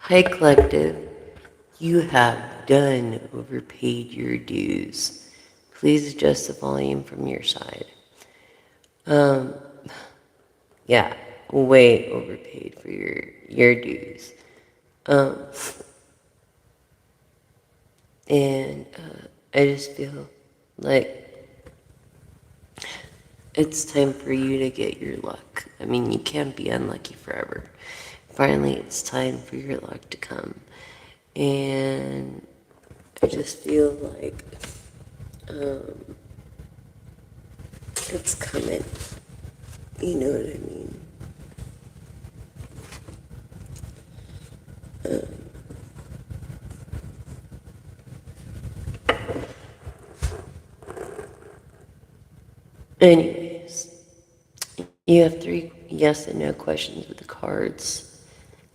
Hi, Collective. You have done overpaid your dues. Please adjust the volume from your side. Um, yeah, way overpaid for your dues. Um, and I just feel like it's time for you to get your luck. I mean, you can't be unlucky forever. Finally, it's time for your luck to come. And I just feel like um, it's coming. You know what I mean? Anyways, you have 3 yes and no questions with the cards,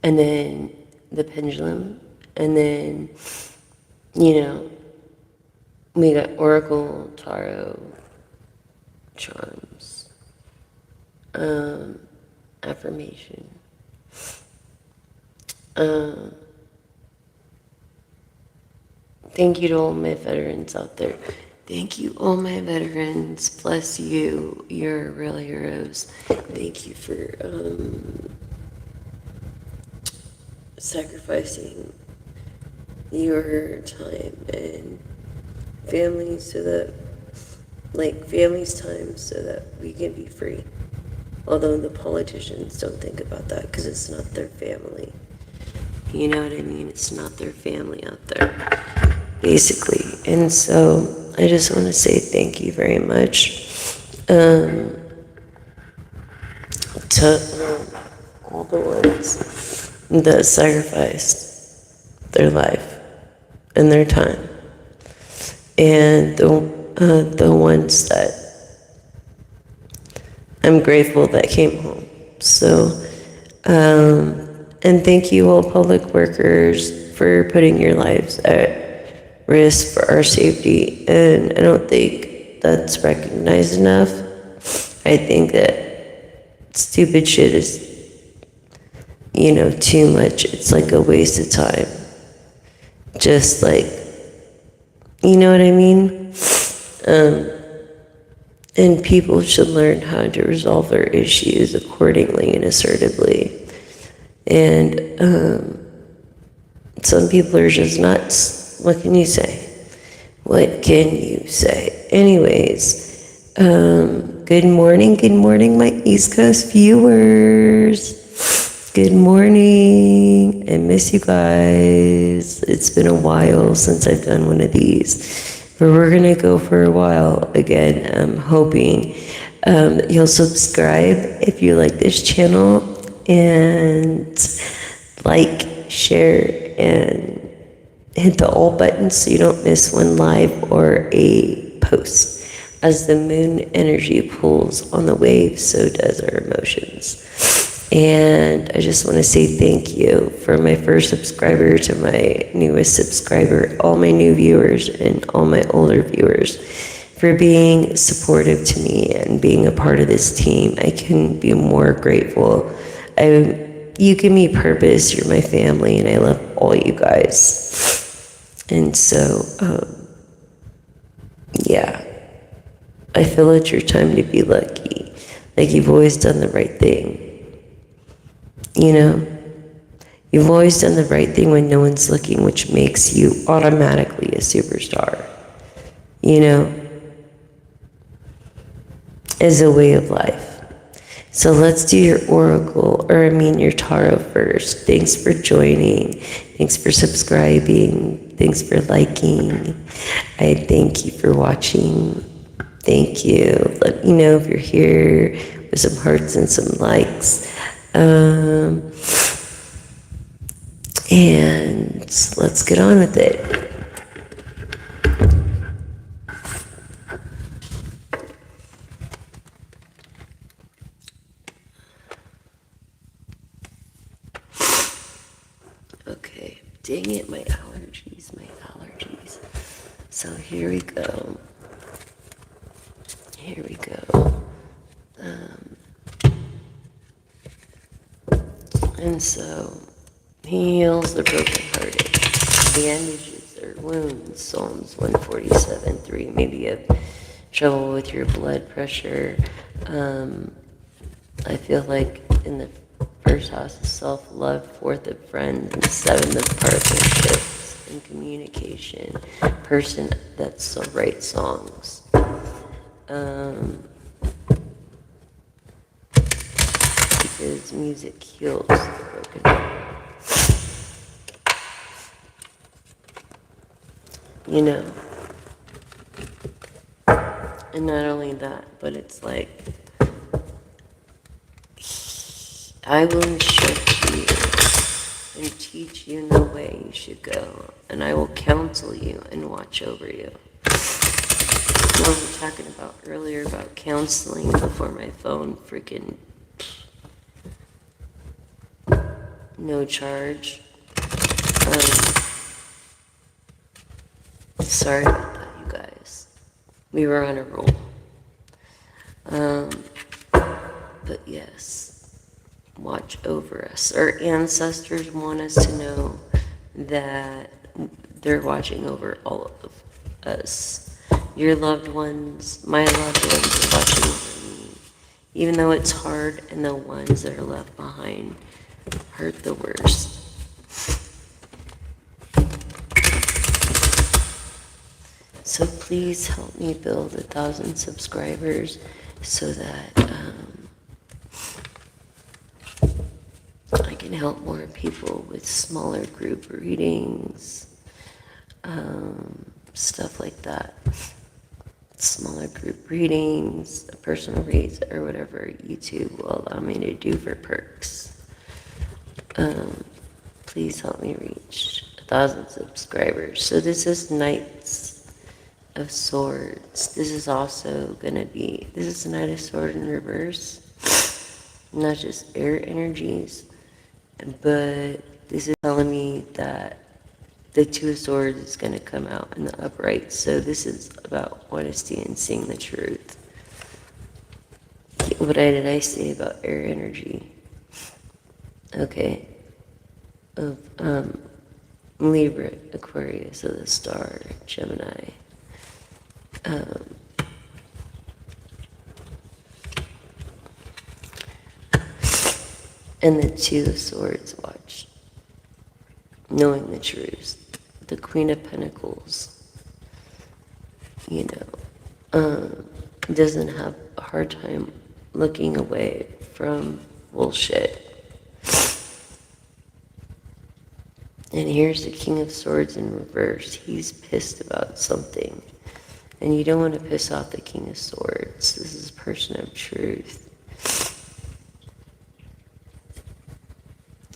and then the pendulum, and then, you know, we got Oracle, Tarot, Charms, um, Affirmation. Um, Thank you to all my veterans out there. Thank you, all my veterans. Bless you. You're real heroes. Thank you for sacrificing your time and family so that, like, family's time so that we can be free. Although the politicians don't think about that because it's not their family. You know what I mean? It's not their family out there, basically. And so I just want to say thank you very much to all the ones that sacrificed their life and their time, and the ones that I'm grateful that came home. So, and thank you all public workers for putting your lives at risk for our safety. And I don't think that's recognized enough. I think that stupid shit is, too much. It's like a waste of time. Just like, you know what I mean? And people should learn how to resolve their issues accordingly and assertively. And some people are just nuts. What can you say? What can you say? Anyways, good morning, my East Coast viewers. Good morning. I miss you guys. It's been a while since I've done one of these. But we're going to go for a while again. I'm hoping that you'll subscribe if you like this channel, and like, share, and hit the all buttons so you don't miss one live or a post. As the moon energy pulls on the waves, so does our emotions. And I just want to say thank you for my first subscriber to my newest subscriber, all my new viewers and all my older viewers, for being supportive to me and being a part of this team. I couldn't be more grateful. You give me purpose. You're my family, and I love all you guys. And so, yeah, I feel it's your time to be lucky. Like, you've always done the right thing. You've always done the right thing when no one's looking, which makes you automatically a superstar. As a way of life. So let's do your oracle, your tarot first. Thanks for joining. Thanks for subscribing. Thanks for liking. I thank you for watching. Thank you. Let me know if you're here with some hearts and some likes. And let's get on with it. Okay, dang it, my allergies. So here we go. And so, He heals the brokenhearted. Bandages their wounds. Psalms 147:3. Maybe you have trouble with your blood pressure. I feel like in the first house is self-love, fourth of friends, and seventh of partnerships and communication. Person that still writes songs. Because music heals the broken heart. You know? And not only that, but it's like, I will instruct you and teach you in the way you should go, and I will counsel you and watch over you. What we were talking about earlier about counseling before my phone freaking no charge. Sorry about that, you guys. We were on a roll. But yes, watch over us. Our ancestors want us to know that they're watching over all of us. Your loved ones, my loved ones are watching over me. Even though it's hard and the ones that are left behind hurt the worst. So please help me build 1,000 subscribers so that I can help more people with smaller group readings, stuff like that. Smaller group readings, personal reads, or whatever YouTube will allow me to do for perks. Please help me reach 1,000 subscribers. So this is Knights of Swords. This is also gonna be, this is Knight of Sword in reverse. Not just air energies, but this is telling me that the Two of Swords is going to come out in the upright. So this is about honesty and seeing the truth. What did I say about air energy? Okay. Of Libra, Aquarius of the star, Gemini. And the Two of Swords, watch. Knowing the truth. The Queen of Pentacles, you know, doesn't have a hard time looking away from bullshit. And here's the King of Swords in reverse. He's pissed about something. And you don't want to piss off the King of Swords. This is a person of truth.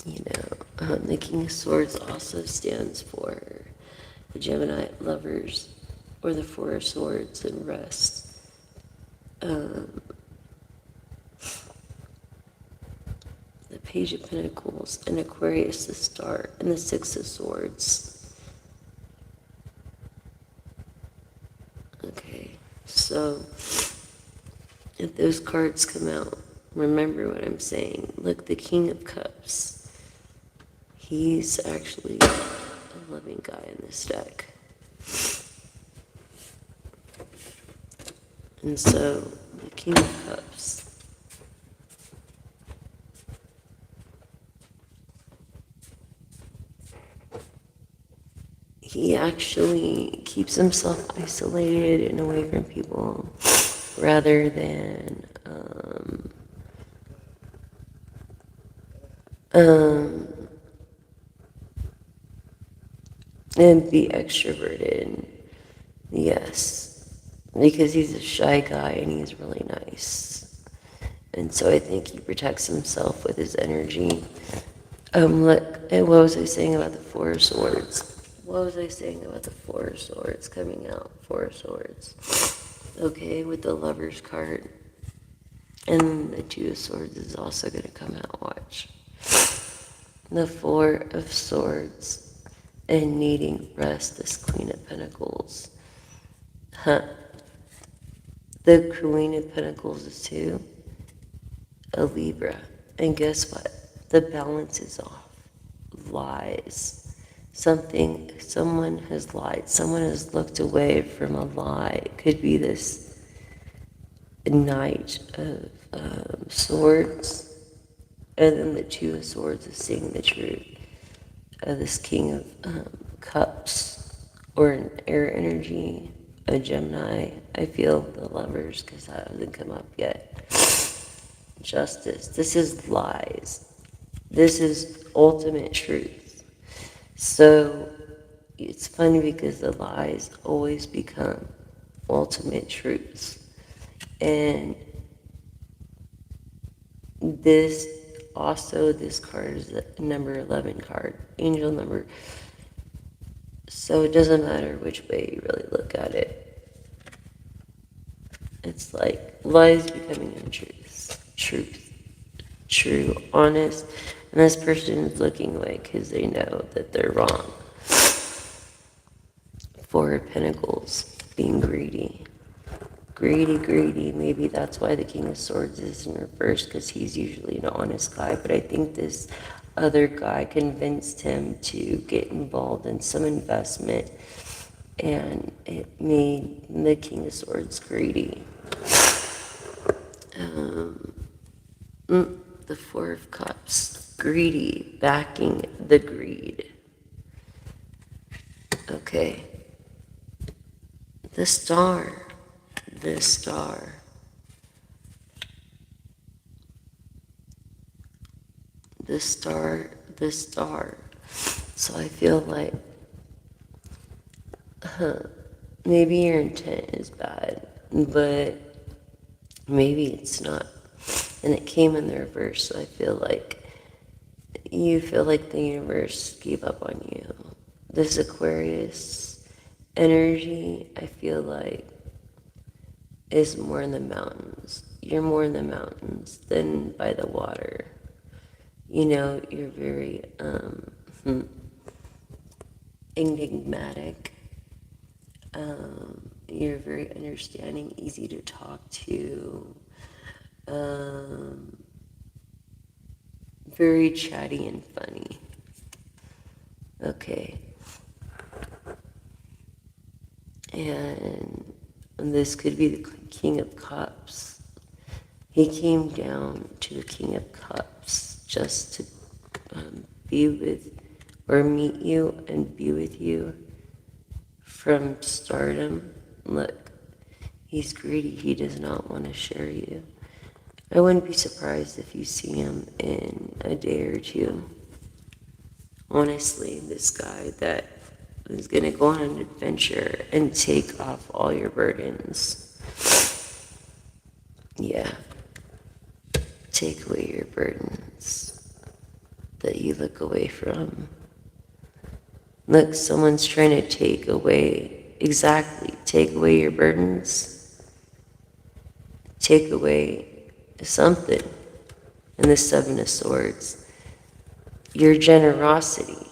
You know, the King of Swords also stands for the Gemini lovers, or the Four of Swords and rest. The Page of Pentacles, and Aquarius the star, and the Six of Swords. Okay, so if those cards come out, remember what I'm saying. Look, the King of Cups. He's actually a loving guy in this deck. And so, the King of Cups. He actually keeps himself isolated and away from people rather than and be extroverted. Yes, because he's a shy guy and he's really nice. And so I think he protects himself with his energy. Look, and what was I saying about the Four of Swords? What was I saying about the Four of Swords coming out? Four of Swords. Okay, with the Lover's card. And the Two of Swords is also going to come out, watch. The Four of Swords. And needing rest, this Queen of Pentacles. The Queen of Pentacles is too a Libra. And guess what? The balance is off. lies. Someone has lied. Someone has looked away from a lie. It could be this Knight of Swords, and then the Two of Swords is seeing the truth. This King of Cups, or an air energy, a Gemini. I feel the Lovers, because that hasn't come up yet. Justice. This is lies. This is ultimate truth. So it's funny because the lies always become ultimate truths. And this card is the number 11 card, angel number. So it doesn't matter which way you really look at it. It's like lies becoming untruths, truth, true, honest. And this person is looking away because they know that they're wrong. Four of Pentacles, being greedy. Greedy. Maybe that's why the King of Swords is in reverse, because he's usually an honest guy. But I think this other guy convinced him to get involved in some investment, and it made the King of Swords greedy. The Four of Cups, greedy, backing the greed. Okay. The Star. The Star. The Star. The Star. So I feel like maybe your intent is bad, but maybe it's not. And it came in the reverse, so I feel like you feel like the universe gave up on you. This Aquarius energy, I feel like, is more in the mountains. You're more in the mountains than by the water. You know, you're very enigmatic. You're very understanding, easy to talk to. Very chatty and funny. Okay. And this could be the King of Cups. He came down to the King of Cups just to be with, or meet you and be with you from stardom. Look, he's greedy. He does not want to share you. I wouldn't be surprised if you see him in a day or two. Honestly, this guy that is going to go on an adventure and take off all your burdens. Yeah. Take away your burdens that you look away from. Look, someone's trying to take away your burdens. Take away something. And the Seven of Swords, your generosity.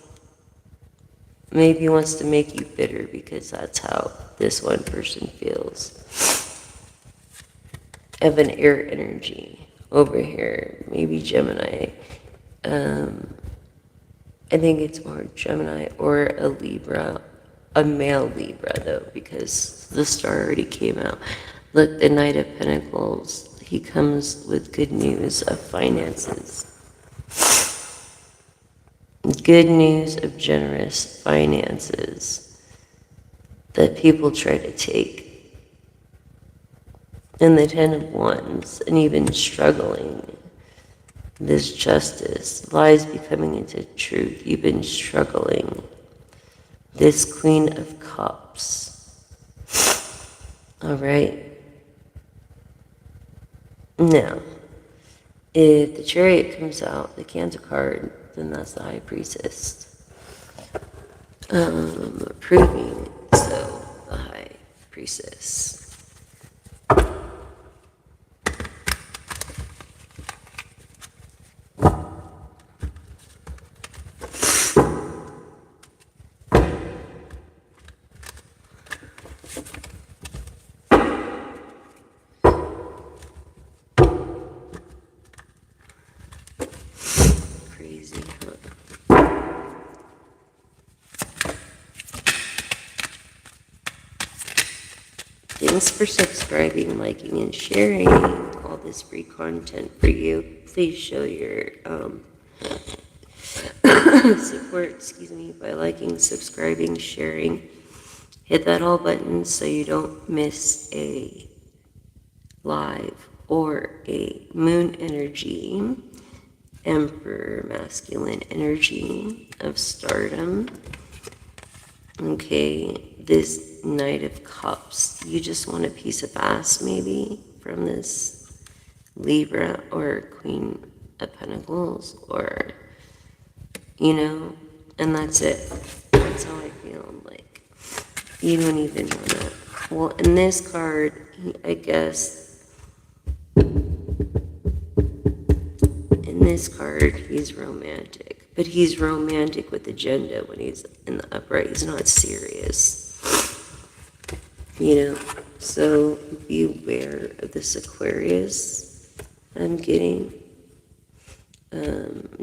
Maybe he wants to make you bitter because that's how this one person feels. I have an air energy over here, maybe Gemini. I think it's more Gemini or a Libra, a male Libra though, because the star already came out. Look, the Knight of Pentacles, he comes with good news of finances. Good news of generous finances that people try to take. And the Ten of Wands, and even struggling. This Justice, lies becoming into truth, you've been struggling. This Queen of Cups. All right. Now, if the Chariot comes out, the Cancer card, then that's the High Priestess. Proving so the High Priestess. Crazy, huh? thanks for subscribing, liking, and sharing all this free content for you. Please show your support, by liking, subscribing, sharing. Hit that all button so you don't miss a live or a moon energy, emperor masculine energy of stardom. Okay, this Knight of Cups, you just want a piece of ass maybe from this Libra or Queen of Pentacles, or and that's it. That's how I feel. Like, you don't even want to. Well, in this card, I guess, in this card, he's romantic. But he's romantic with agenda when he's in the upright. He's not serious. So beware of this Aquarius I'm getting.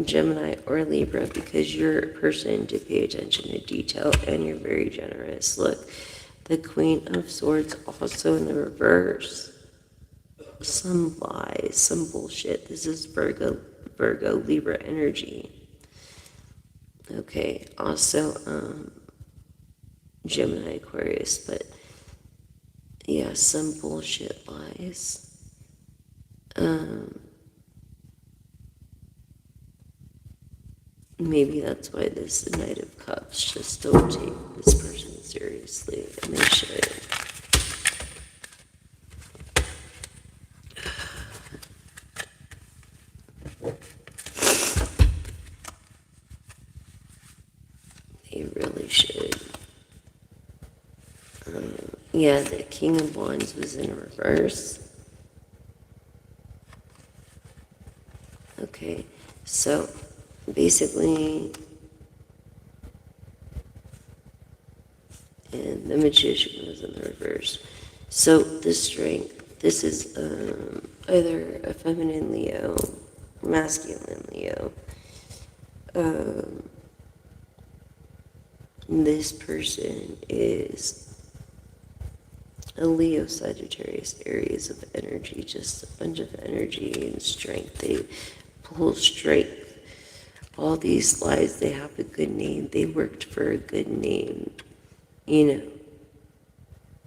Gemini or Libra, because you're a person to pay attention to detail and you're very generous. Look, the Queen of Swords also in the reverse. Some lies, some bullshit. This is Virgo, Libra energy. Okay, also Gemini, Aquarius, but yeah, some bullshit lies. Maybe that's why this Knight of Cups just don't take this person seriously, and they should. They really should. Yeah, the King of Wands was in reverse. Okay, so basically, and the Magician was in the reverse. So the Strength, this is either a feminine Leo, masculine Leo. This person is a Leo, Sagittarius, Aries of energy, just a bunch of energy and strength. They pull strength. All these lies, they have a good name. They worked for a good name,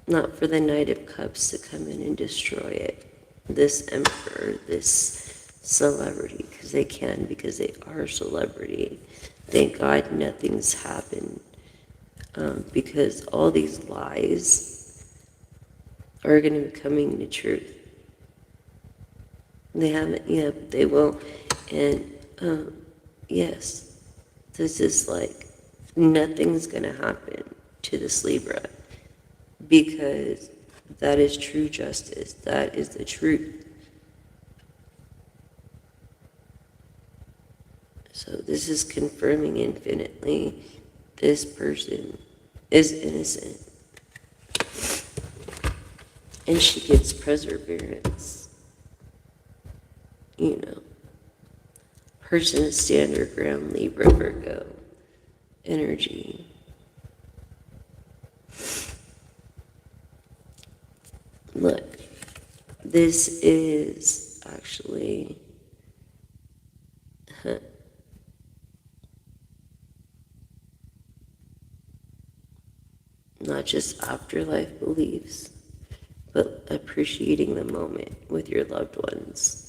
not for the Knight of Cups to come in and destroy it. This emperor, this celebrity, because they can, because they are celebrity. Thank God nothing's happened, because all these lies are going to be coming to truth. They haven't, yeah, they will. And yes, this is like, nothing's going to happen to this Libra, because that is true justice. That is the truth. So this is confirming infinitely this person is innocent. And she gets perseverance. Person is stand her ground, Libra, Virgo energy. Look, this is actually not just afterlife beliefs, but appreciating the moment with your loved ones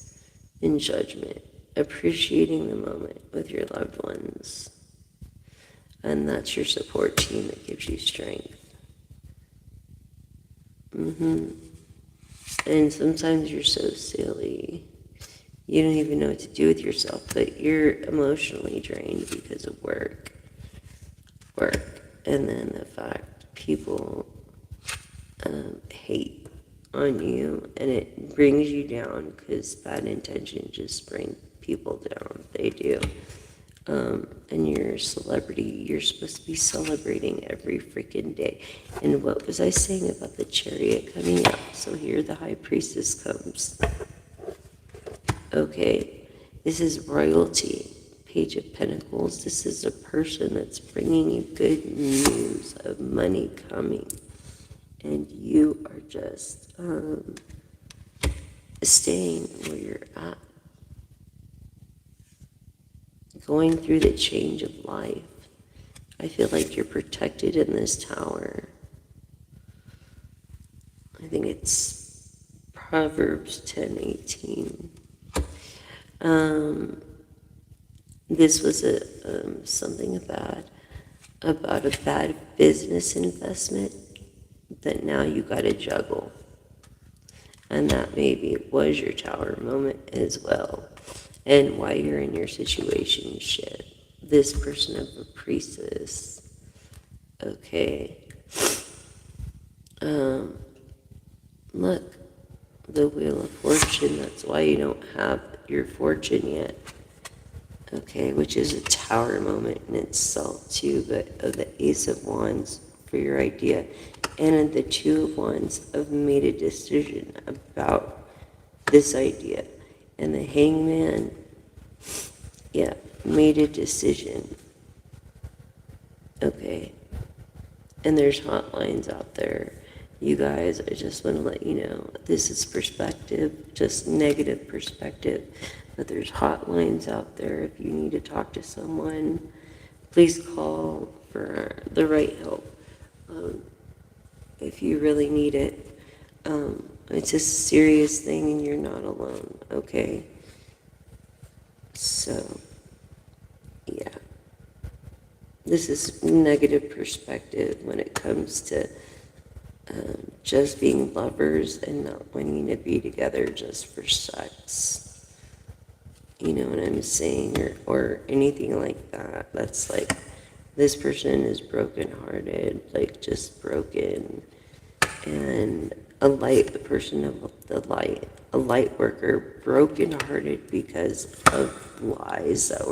in judgment, appreciating the moment with your loved ones. And that's your support team that gives you strength. And sometimes you're so silly, you don't even know what to do with yourself, but you're emotionally drained because of work. And then the fact people hate on you, and it brings you down, because bad intentions just bring people down. They do. And you're a celebrity. You're supposed to be celebrating every freaking day. And what was I saying about the Chariot coming out? So here the High Priestess comes. Okay, this is royalty. Page of Pentacles. This is a person that's bringing you good news of money coming and you are just staying where you're at, going through the change of life. I feel like you're protected in this tower. I think it's Proverbs 10:18. This was something about a bad business investment that now you got to juggle. And that maybe was your tower moment as well. And why you're in your situation shit. This person of a priestess. Okay. Look, the Wheel of Fortune, that's why you don't have your fortune yet. Okay, which is a tower moment in itself too, but of the Ace of Wands for your idea. And the Two of Wands have made a decision about this idea. And the Hangman, yeah, made a decision. Okay. And there's hotlines out there. You guys, I just want to let you know, this is perspective, just negative perspective. But there's hotlines out there if you need to talk to someone. Please call for the right help if you really need it. It's a serious thing and you're not alone, okay? So, yeah. This is negative perspective when it comes to just being lovers and not wanting to be together just for sex. You know what I'm saying? Or anything like that. That's like, this person is brokenhearted, like just broken. And a person of the light, a light worker, brokenhearted because of lies that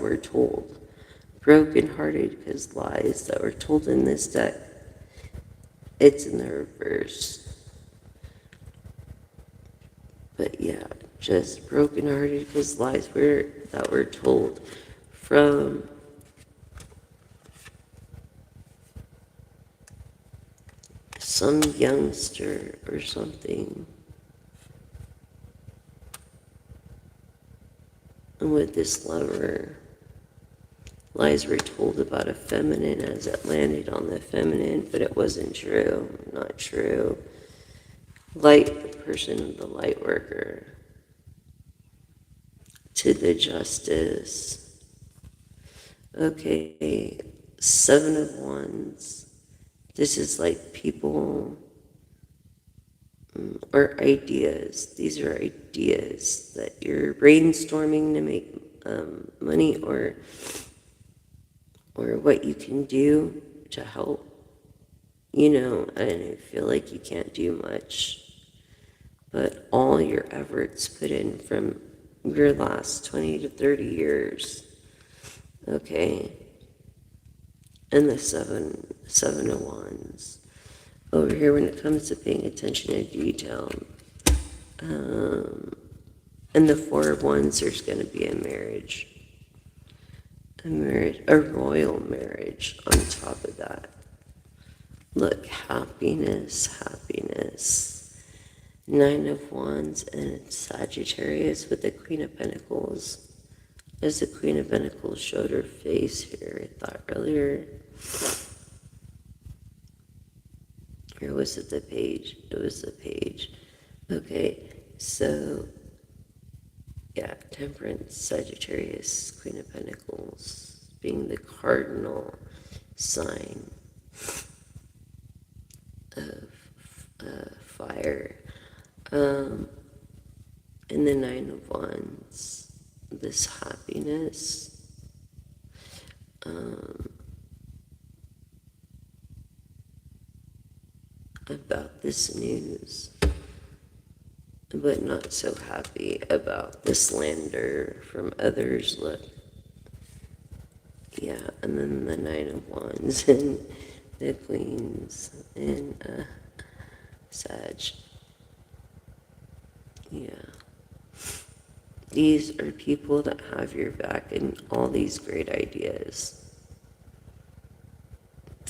were told. Brokenhearted because lies that were told in this deck. It's in the reverse. But yeah, just brokenhearted because lies that were told from some youngster or something. And with this lover, lies were told about a feminine as it landed on the feminine, but it wasn't true, not true. Light, the person, the light worker, to the justice. Okay, Seven of Wands. This is like people or ideas. These are ideas that you're brainstorming to make money or what you can do to help. You know, and I feel like you can't do much, but all your efforts put in from your last 20 to 30 years, okay? And the seven of Wands. Over here, when it comes to paying attention to detail, and the Four of Wands, there's going to be a marriage, a royal marriage on top of that. Look, happiness. Nine of Wands and Sagittarius with the Queen of Pentacles. As the Queen of Pentacles showed her face here, I thought earlier. Or was it the page? It was the page. Okay, so, yeah, Temperance, Sagittarius, Queen of Pentacles, being the cardinal sign of fire. And the Nine of Wands, this happiness. About this news, but not so happy about the slander from others. Look, yeah, and then the Nine of Wands and the Queens and Sag. Yeah. These are people that have your back and all these great ideas.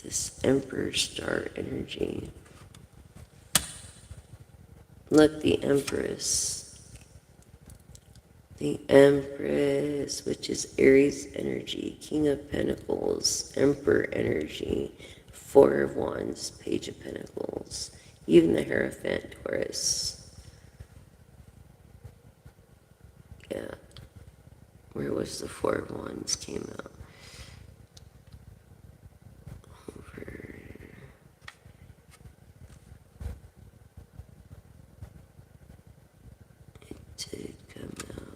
this Emperor star energy. Look, the Empress. The Empress, which is Aries energy, King of Pentacles, Emperor energy, Four of Wands, Page of Pentacles, even the Hierophant, Taurus. Yeah. Where was the Four of Wands came out? Over. It did come out.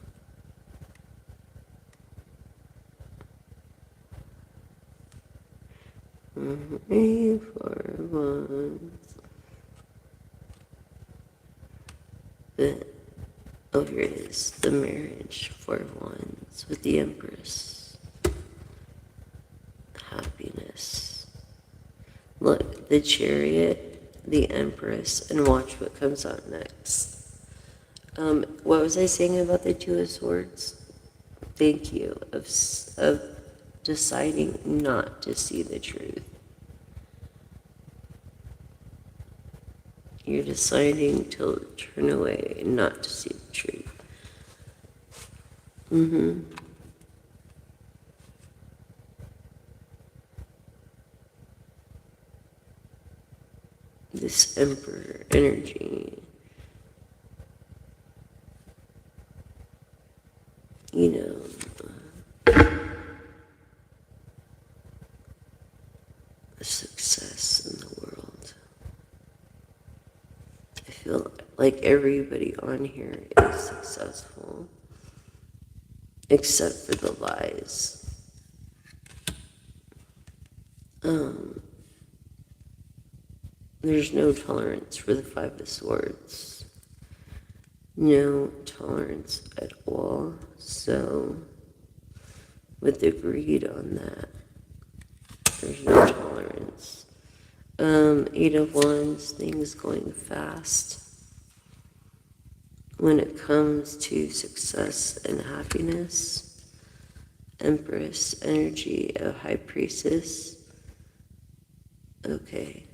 Four of Wands. Oh, here it is. The marriage, Four of Wands, with the Empress. Happiness. Look, the Chariot, the Empress, and watch what comes out next. What was I saying about the Two of Swords? Thank you. Of deciding not to see the truth. You're deciding to turn away and not to see the truth. This Emperor energy. You know, success in the world. I feel like everybody on here is successful, except for the lies. There's no tolerance for the Five of Swords. No tolerance at all. So, with the greed on that, there's no tolerance. Eight of Wands, things going fast. When it comes to success and happiness, Empress energy of High Priestess. Okay.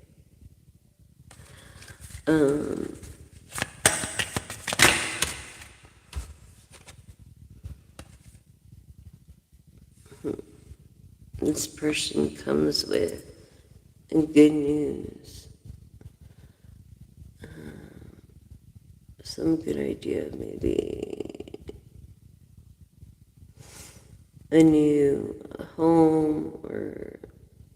This person comes with good news. Some good idea, maybe a new home or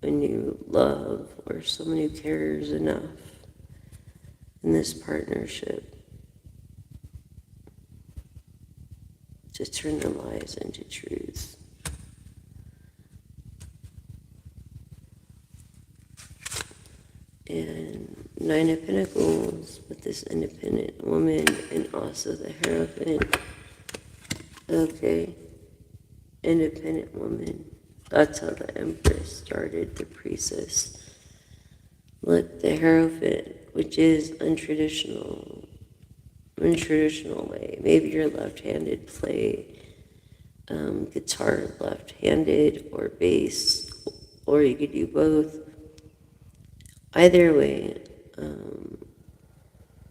a new love or someone who cares enough in this partnership to turn their lies into truth. And Nine of Pentacles with this independent woman and also the Hierophant. Okay. Independent woman. That's how the Empress started, the Priestess. Look, the Hierophant, which is untraditional way. Maybe you're left-handed, play guitar left-handed or bass, or you could do both. Either way,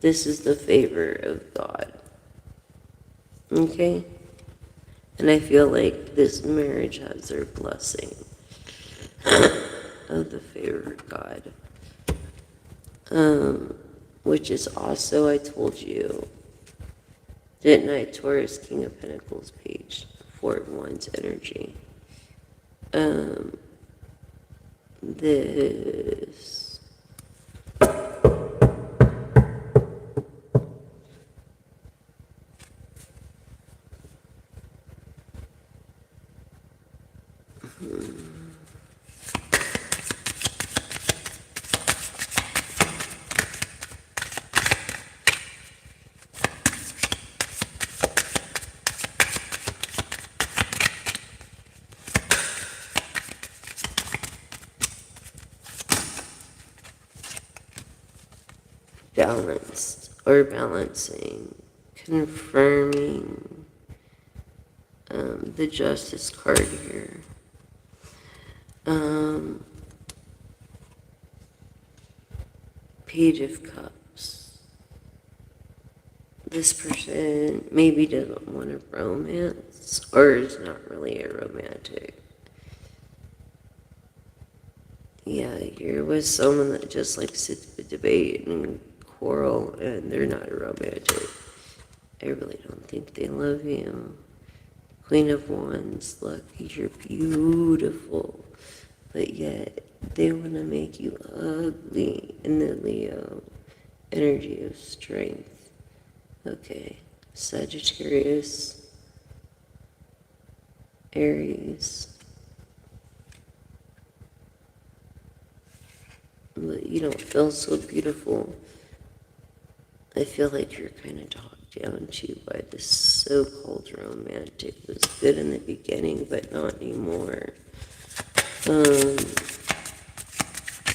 this is the favor of God. Okay? And I feel like this marriage has their blessing of the favor of God. Which is also, I told you, didn't I, Taurus, King of Pentacles page, Four of Wands energy. This. Balanced or balancing, confirming the Justice card here. Page of Cups. This person maybe doesn't want a romance, or is not really a romantic. Yeah, you're with someone that just likes to debate and quarrel, and they're not a romantic. I really don't think they love you. Queen of Wands, look, you're beautiful, but yet they want to make you ugly in the Leo energy of strength. Okay, Sagittarius, Aries. But you don't feel so beautiful. I feel like you're kind of talked down to by this so-called romantic. It was good in the beginning, but not anymore.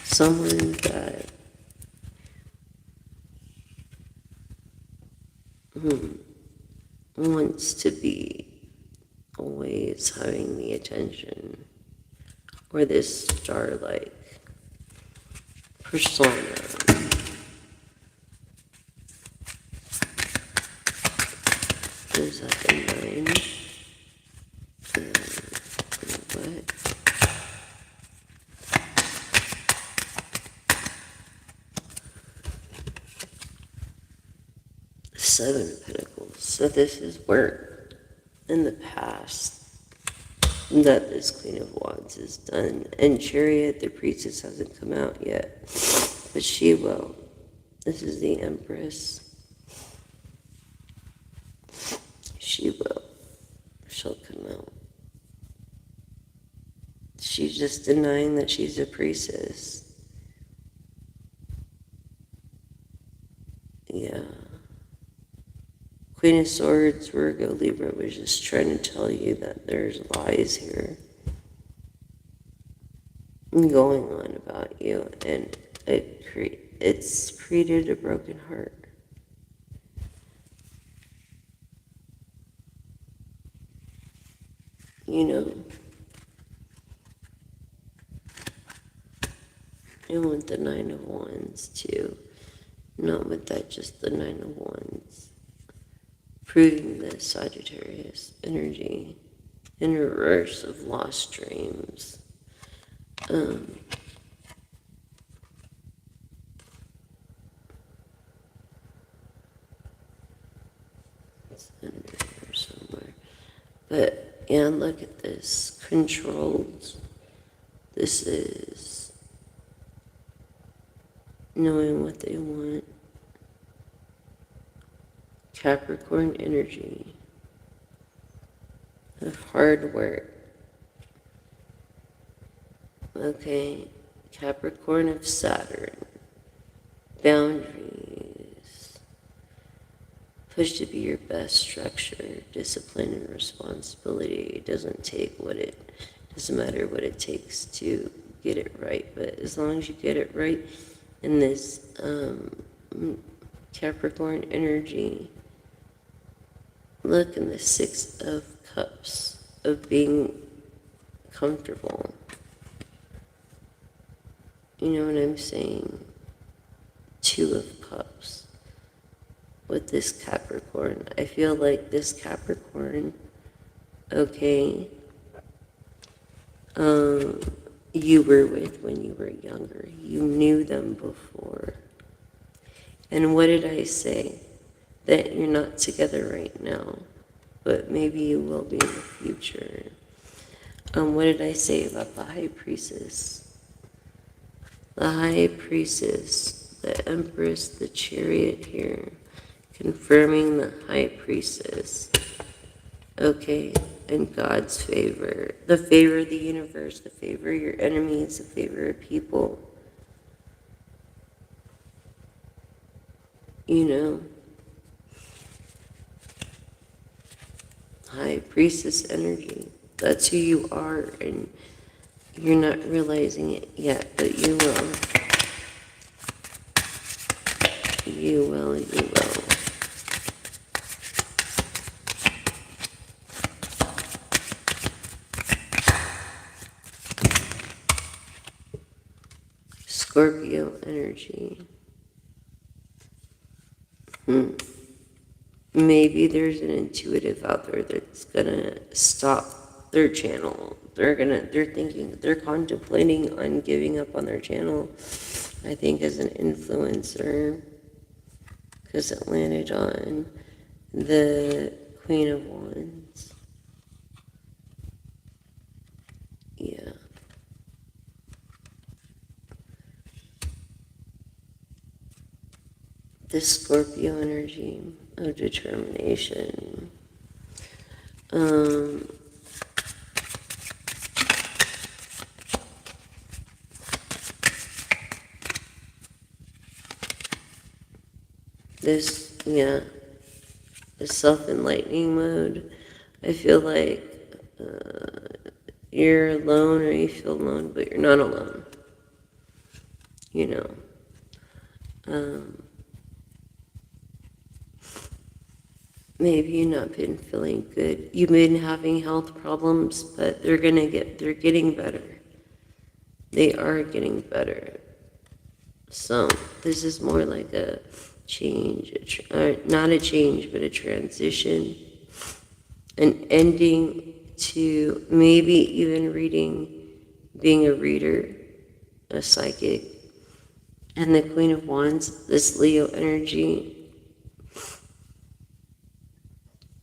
Someone that wants to be always having the attention, or this star-like persona. Is that the 9? What? The 7 of Pentacles. So this is work in the past that this Queen of Wands has done. And Chariot, the Priestess, hasn't come out yet, but she will. This is the Empress. She will. She'll come out. She's just denying that she's a priestess. Yeah. Queen of Swords, Virgo, Libra was just trying to tell you that there's lies here going on about you, and it's created a broken heart. You know, and with the 9 of Wands too, not with that, just the 9 of Wands, proving the Sagittarius energy in reverse of lost dreams. It's under here somewhere. But, yeah, look at this. Controlled. This is knowing what they want. Capricorn energy of hard work. Okay, Capricorn of Saturn. Boundaries. Push to be your best structure, discipline, and responsibility. It doesn't matter what it takes to get it right, but as long as you get it right in this Capricorn energy, look in the 6 of Cups of being comfortable. You know what I'm saying? 2 of Cups with this Capricorn. I feel like this Capricorn, okay, you were with when you were younger. You knew them before. And what did I say? That you're not together right now, but maybe you will be in the future. What did I say about the High Priestess? The High Priestess, the Empress, the Chariot here, confirming the High Priestess. Okay, and God's favor. The favor of the universe, the favor of your enemies, the favor of people. You know, High Priestess energy. That's who you are, and you're not realizing it yet, but you will. You will, you will. Scorpio energy. Maybe there's an intuitive out there that's gonna stop their channel. They're contemplating on giving up on their channel, I think, as an influencer, because it landed on the Queen of Wands. Yeah. The Scorpio energy of determination. Yeah, the self-enlightening mode. I feel like you're alone or you feel alone, but you're not alone. You know. Maybe you've not been feeling good. You've been having health problems, but they're getting better. They are getting better. So this is more like a change, not a change, but a transition, an ending to maybe even being a reader, a psychic, and the Queen of Wands, this Leo energy,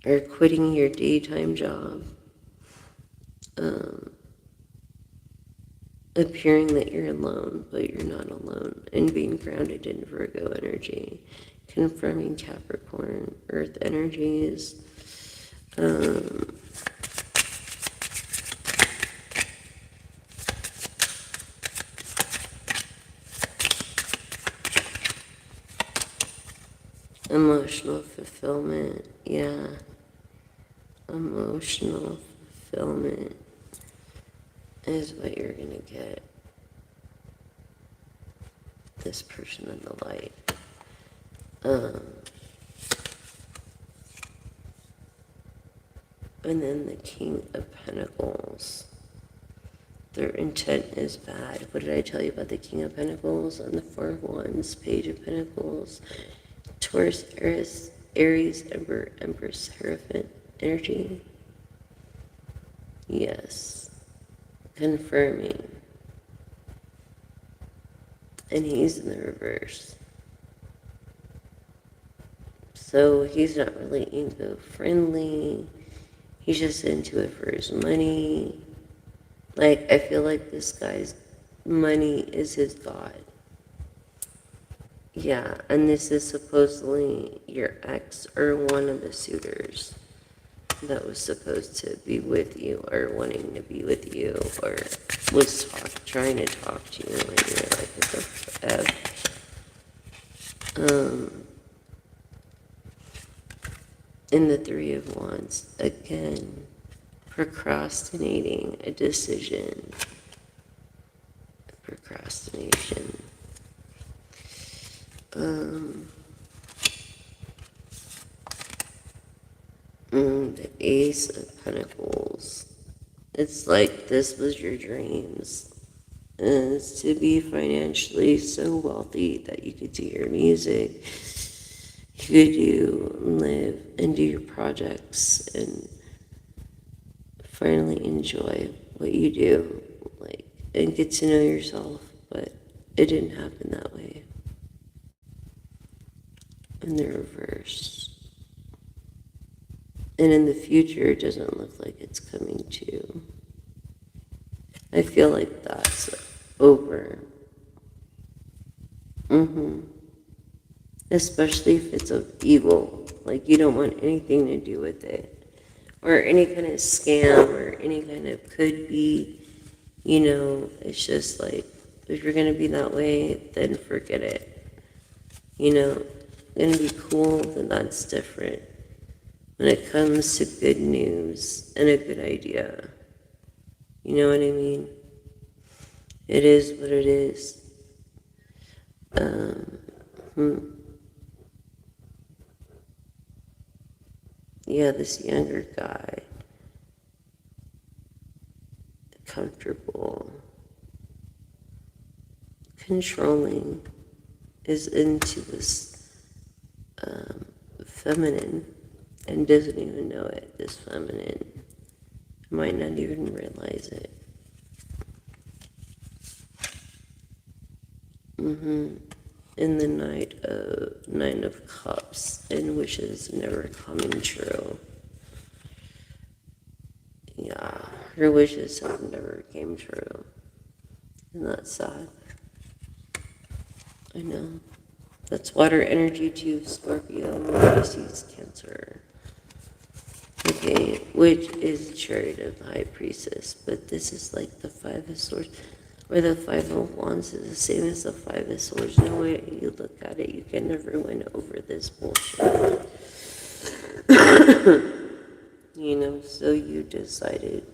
or quitting your daytime job, appearing that you're alone, but you're not alone, and being grounded in Virgo energy, confirming Capricorn, Earth energies. Emotional fulfillment, yeah. Emotional fulfillment is what you're gonna get. This person in the light. And then the King of Pentacles. Their intent is bad. What did I tell you about the King of Pentacles and the Four of Wands, Page of Pentacles, Taurus, Aries, Empress, Hierophant energy? Yes. Confirming. And he's in the reverse. So he's not really ego-friendly. He's just into it for his money. Like, I feel like this guy's money is his god. Yeah, and this is supposedly your ex or one of the suitors that was supposed to be with you or wanting to be with you or was trying to talk to you and you're like, what the F? In the Three of Wands, again, procrastinating a decision. Procrastination. The Ace of Pentacles. It's like this was your dreams. Is to be financially so wealthy that you could do your music, you could live and do your projects and finally enjoy what you do, like, and get to know yourself, but it didn't happen that way. In the reverse. And in the future, it doesn't look like it's coming to. I feel like that's over. Especially if it's of evil. Like, you don't want anything to do with it. Or any kind of scam or any kind of could be, it's just like, if you're going to be that way, then forget it. Going to be cool, then that's different. When it comes to good news and a good idea. You know what I mean? It is what it is. Yeah, this younger guy. Comfortable. Controlling. Is into this feminine and doesn't even know it, this feminine might not even realize it. In the Nine of Cups and wishes never coming true. Yeah, her wishes have never came true. Isn't that sad? I know. That's water energy too, Scorpio, Pisces, Cancer. Okay, which is chariot of the high priestess, but this is like the Five of Swords, or the Five of Wands is the same as the Five of Swords. No way you look at it, you can never win over this bullshit. You know, so you decided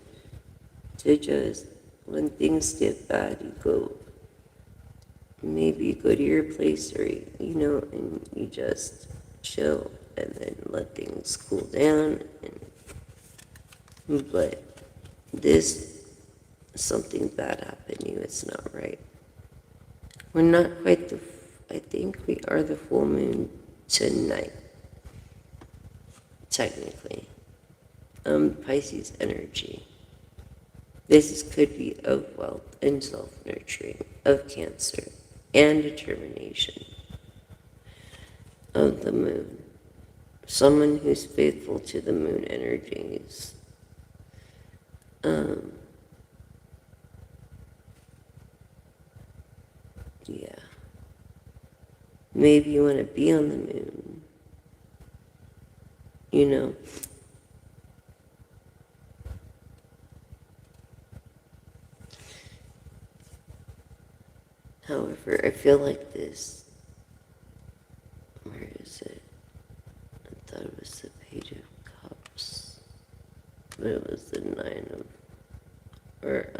to just, when things get bad, you go, maybe you go to your place, or, you know, and you just chill and then let things cool down. But this, something bad happened to you, it's not right. We're not quite I think we are the full moon tonight, technically. Pisces energy. This could be of wealth and self-nurturing, of Cancer, and determination, of the moon. Someone who's faithful to the moon energies. Yeah. Maybe you want to be on the moon. You know? However, I feel like this. Where is it? I thought it was the Page of Cups. But it was the Nine of, or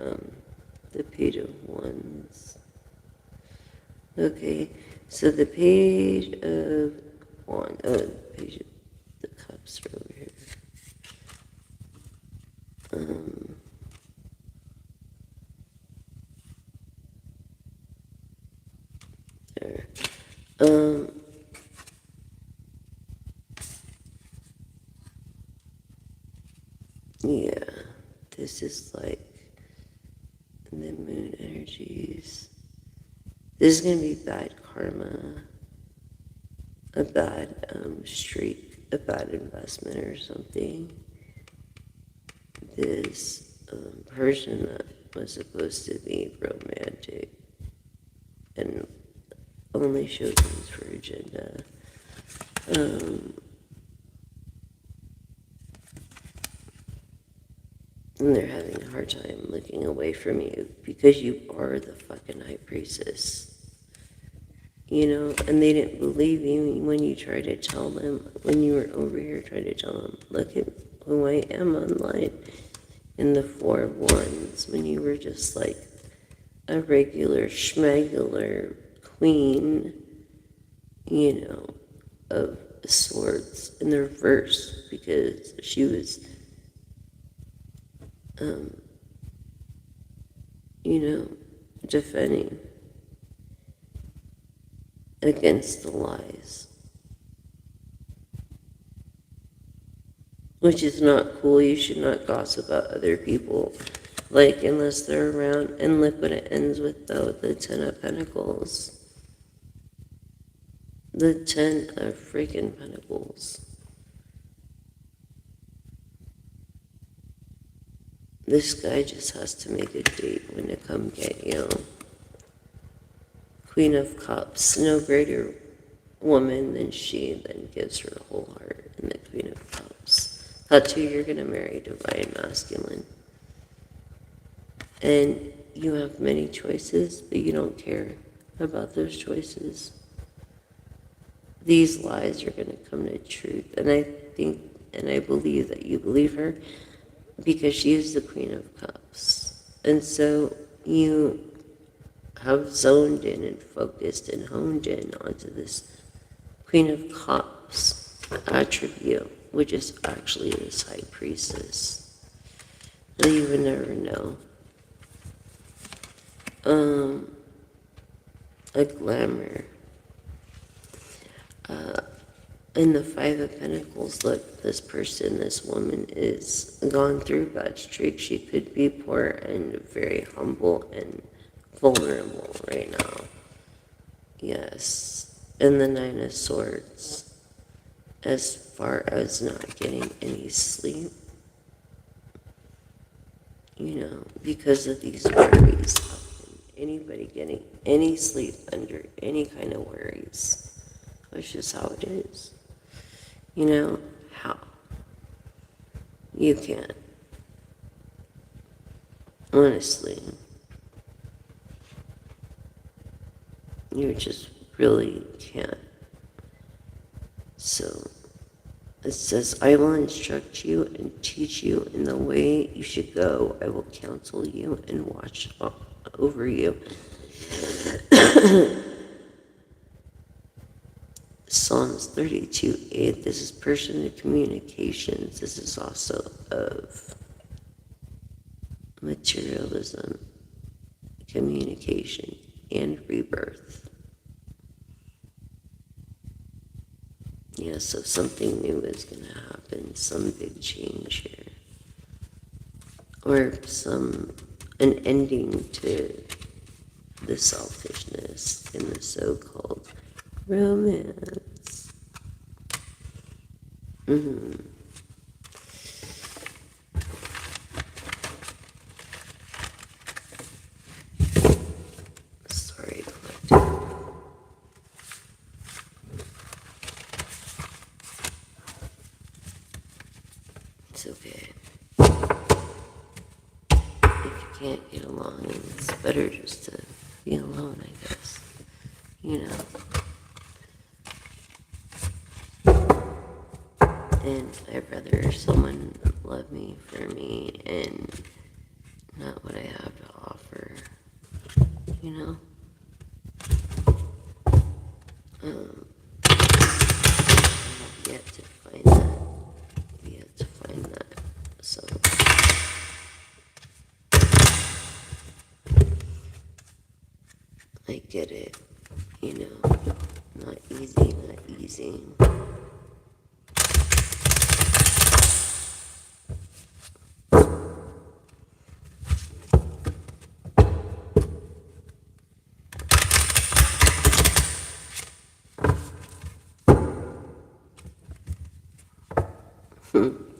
the Page of Wands. Okay, so the Page of Wands, oh, the Page of the Cups are over here. There. Yeah, this is like the moon energies. This is going to be bad karma, a bad streak, a bad investment or something. This person that was supposed to be romantic and only showed things for agenda. And they're having a hard time looking away from you because you are the fucking high priestess. You know, and they didn't believe you when you tried to tell them, when you were over here trying to tell them, look at who I am online. In the Four of Wands, when you were just like a regular schmegular queen, you know, of swords in the reverse, because she was, you know, defending against the lies. Which is not cool. You should not gossip about other people, like, unless they're around. And look what it ends with, though, the Ten of Pentacles. The 10 of freaking Pentacles. This guy just has to make a date when to come get you. Queen of Cups. No greater woman than she that gives her whole heart in the Queen of Cups. Tattoo, you're going to marry divine masculine. And you have many choices, but you don't care about those choices. These lies are going to come to truth. And I think, and I believe that you believe her, because she is the Queen of Cups. And so you have zoned in and focused and honed in onto this Queen of Cups attribute, which is actually this high priestess. And you would never know. A glamour. in the Five of Pentacles, look, this person, this woman is gone through bad streak. She could be poor and very humble and vulnerable right now. Yes. And the Nine of Swords, as far as not getting any sleep, because of these worries. Anybody getting any sleep under any kind of worries. That's just how it is. How? You can't. Honestly. You just really can't. So, it says, I will instruct you and teach you in the way you should go. I will counsel you and watch over you. Psalms 32:8. This is personal communications. This is also of materialism, communication, and rebirth. Yeah, so something new is going to happen, some big change here. Or an ending to the selfishness in the so-called romance. Sorry, collective. It's okay. If you can't get along, it's better just to be alone, I guess. And I'd rather someone love me for me and not what I have to offer, Yet to find that. So I get it, not easy.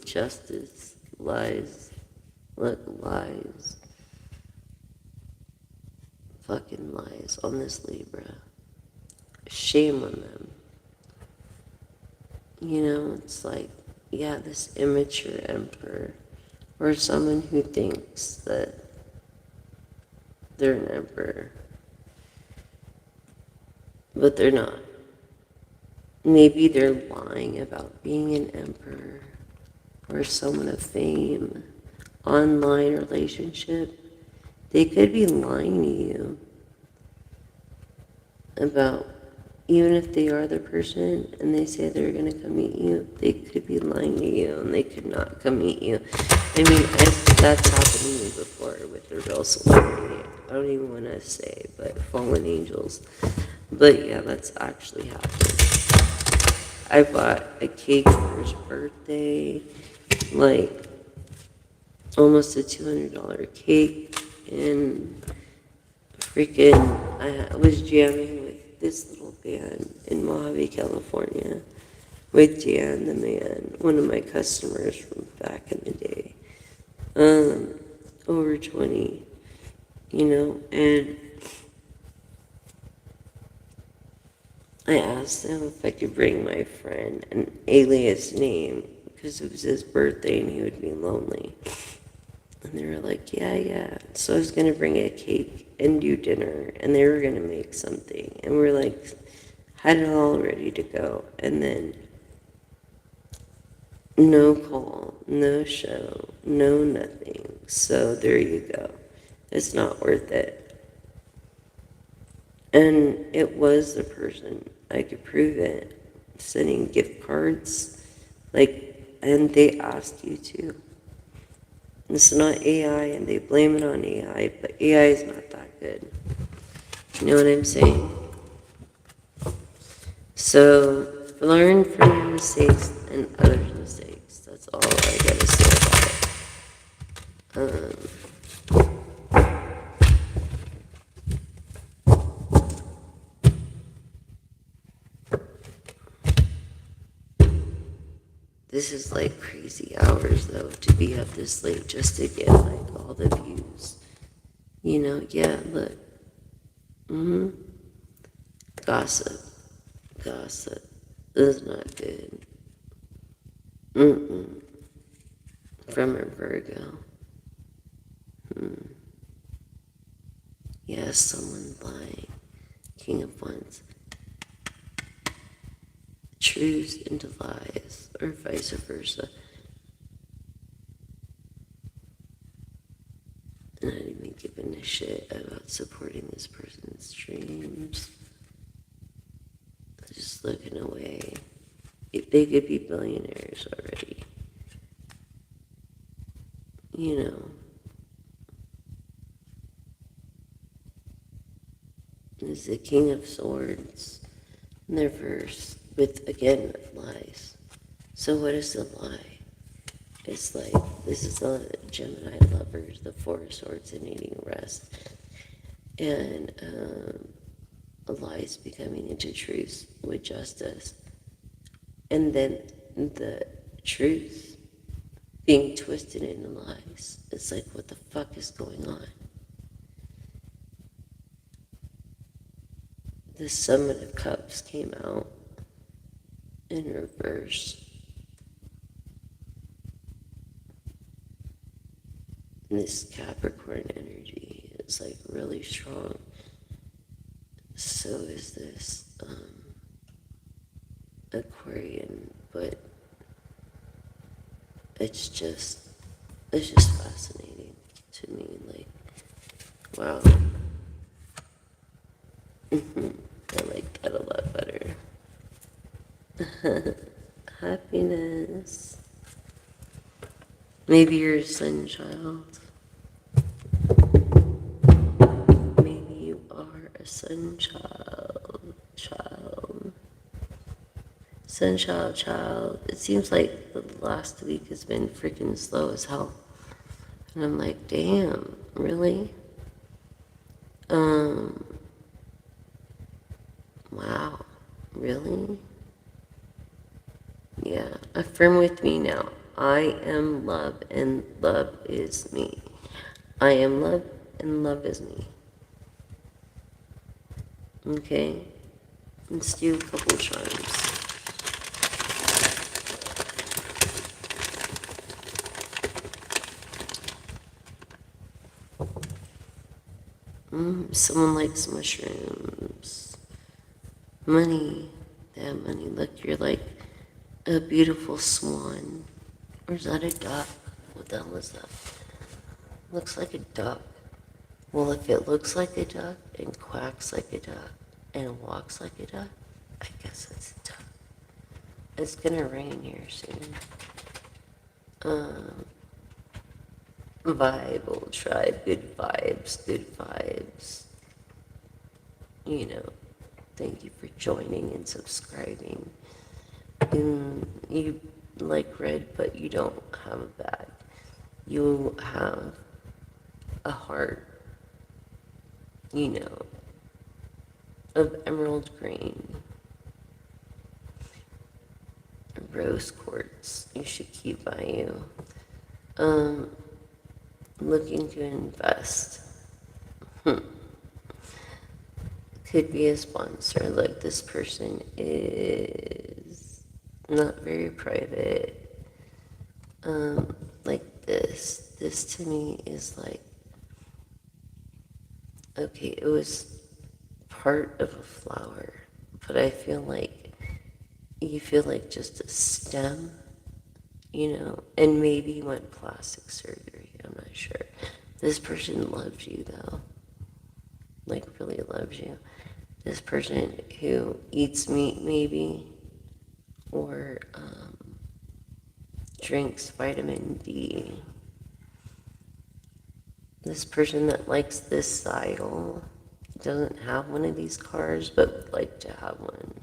Justice, lies, lies, fucking lies on this Libra. Shame on them. It's like, yeah, this immature emperor, or someone who thinks that they're an emperor, but they're not. Maybe they're lying about being an emperor or someone of fame, online relationship. They could be lying to you about, even if they are the person and they say they're going to come meet you, they could be lying to you and they could not come meet you. I mean, that's happened to me before with the real celebrity. I don't even want to say, but fallen angels. But yeah, that's actually happened. I bought a cake for his birthday, like almost a $200 cake, and freaking I was jamming with this little band in Mojave, California, with Dan the Man, one of my customers from back in the day, over 20, and I asked them if I could bring my friend an alias name because it was his birthday and he would be lonely. And they were like, yeah. So I was going to bring a cake and do dinner, and they were going to make something. And we're like, had it all ready to go. And then no call, no show, no nothing. So there you go. It's not worth it. And it was the person. I could prove it. Sending gift cards, and they asked you to. It's not AI, and they blame it on AI, but AI is not that good. You know what I'm saying? So learn from your mistakes and others' mistakes. That's all I gotta say about it. This is like crazy hours though, to be up this late just to get like all the views. You know, yeah, look. Gossip. Gossip. Is not good. From a Virgo. Yes, someone lying. King of Wands. Truths into lies, or vice versa. Not even giving a shit about supporting this person's dreams. Just looking away. They could be billionaires already. You know. Is the King of Swords in their verse with, again, lies. So what is the lie? It's like, this is the Gemini lovers, the Four of Swords and needing rest. And lies becoming into truths with justice. And then the truth being twisted into lies. It's like, what the fuck is going on? The Summit of Cups came out in reverse. And this Capricorn energy is like really strong. So is this Aquarian, but it's just fascinating to me. Like, wow. I like that a lot better. Happiness. Maybe you're a sun child. Maybe you are a sun child. Sun child. It seems like the last week has been freaking slow as hell. And I'm like, damn, really? Wow, really? Yeah, affirm with me now. I am love and love is me. I am love and love is me. Okay? Let's do a couple charms. Someone likes mushrooms. Money. Yeah, money. Look, you're like a beautiful swan. Or is that a duck? What the hell is that? Looks like a duck. Well, if it looks like a duck and quacks like a duck and walks like a duck, I guess it's a duck. It's gonna rain here soon. Bible tribe, good vibes, good vibes. You know, thank you for joining and subscribing. You like red, but you don't have a bag. You have a heart, you know, of emerald green. Rose quartz you should keep by you. Looking to invest. Could be a sponsor. Like, this person is not very private. Like this. This to me is like, okay, it was part of a flower, but I feel like you feel like just a stem, you know, and maybe you went plastic surgery. I'm not sure. This person loves you though, like really loves you. This person who eats meat maybe, or drinks vitamin D. This person that likes this style doesn't have one of these cars, but would like to have one.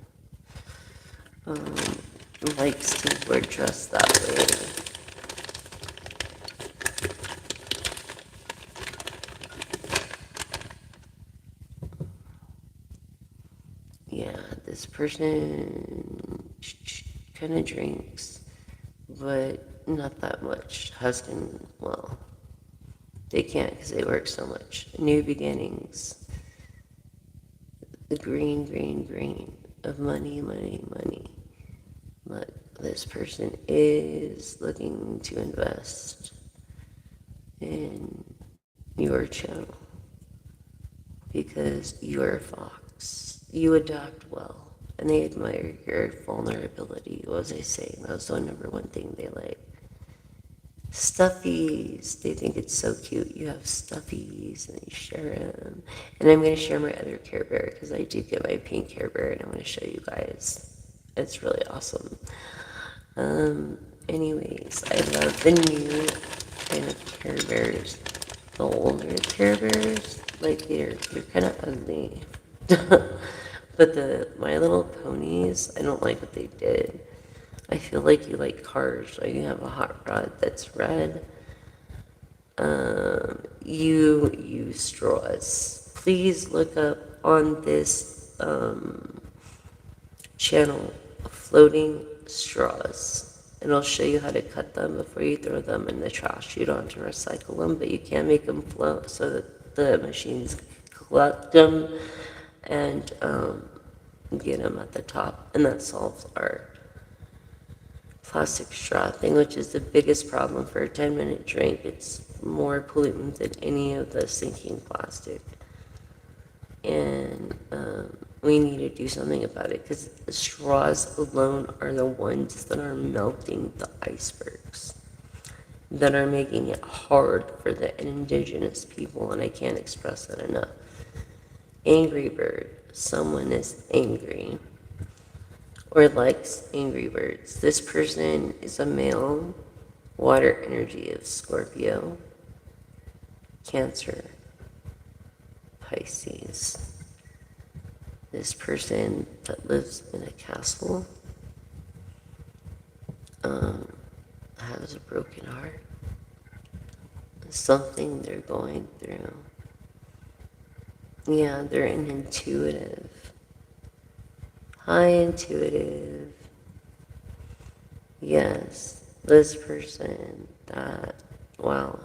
likes to wear dress that way. Yeah, this person kind of drinks, but not that much. Husband, well, they can't because they work so much. New beginnings. The green of money, money, money. Look, this person is looking to invest in your channel because you're a fox. You adapt well, and they admire your vulnerability. What was I saying? That was the number one thing they like. Stuffies. They think it's so cute. You have stuffies, and they share them. And I'm going to share my other Care Bear because I do get my pink Care Bear, and I'm going to show you guys. It's really awesome. Anyways, I love the new kind of Care Bears. The older Care Bears, like they're kind of ugly. But the My Little Ponies, I don't like what they did. I feel like you like cars. Like you have a hot rod that's red. You use straws. Please look up on this channel floating straws, and I'll show you how to cut them before you throw them in the trash. You don't have to recycle them, but you can make them float so that the machines collect them and get them at the top, and that solves our plastic straw thing, which is the biggest problem for a 10-minute drink. It's more pollutant than any of the sinking plastic. And we need to do something about it because the straws alone are the ones that are melting the icebergs, that are making it hard for the indigenous people, and I can't express that enough. Angry bird. Someone is angry or likes Angry Birds. This person is a male, water energy of Scorpio, Cancer, Pisces. This person that lives in a castle has a broken heart. Something they're going through. Yeah, they're an intuitive. High intuitive. Yes, this person that, wow,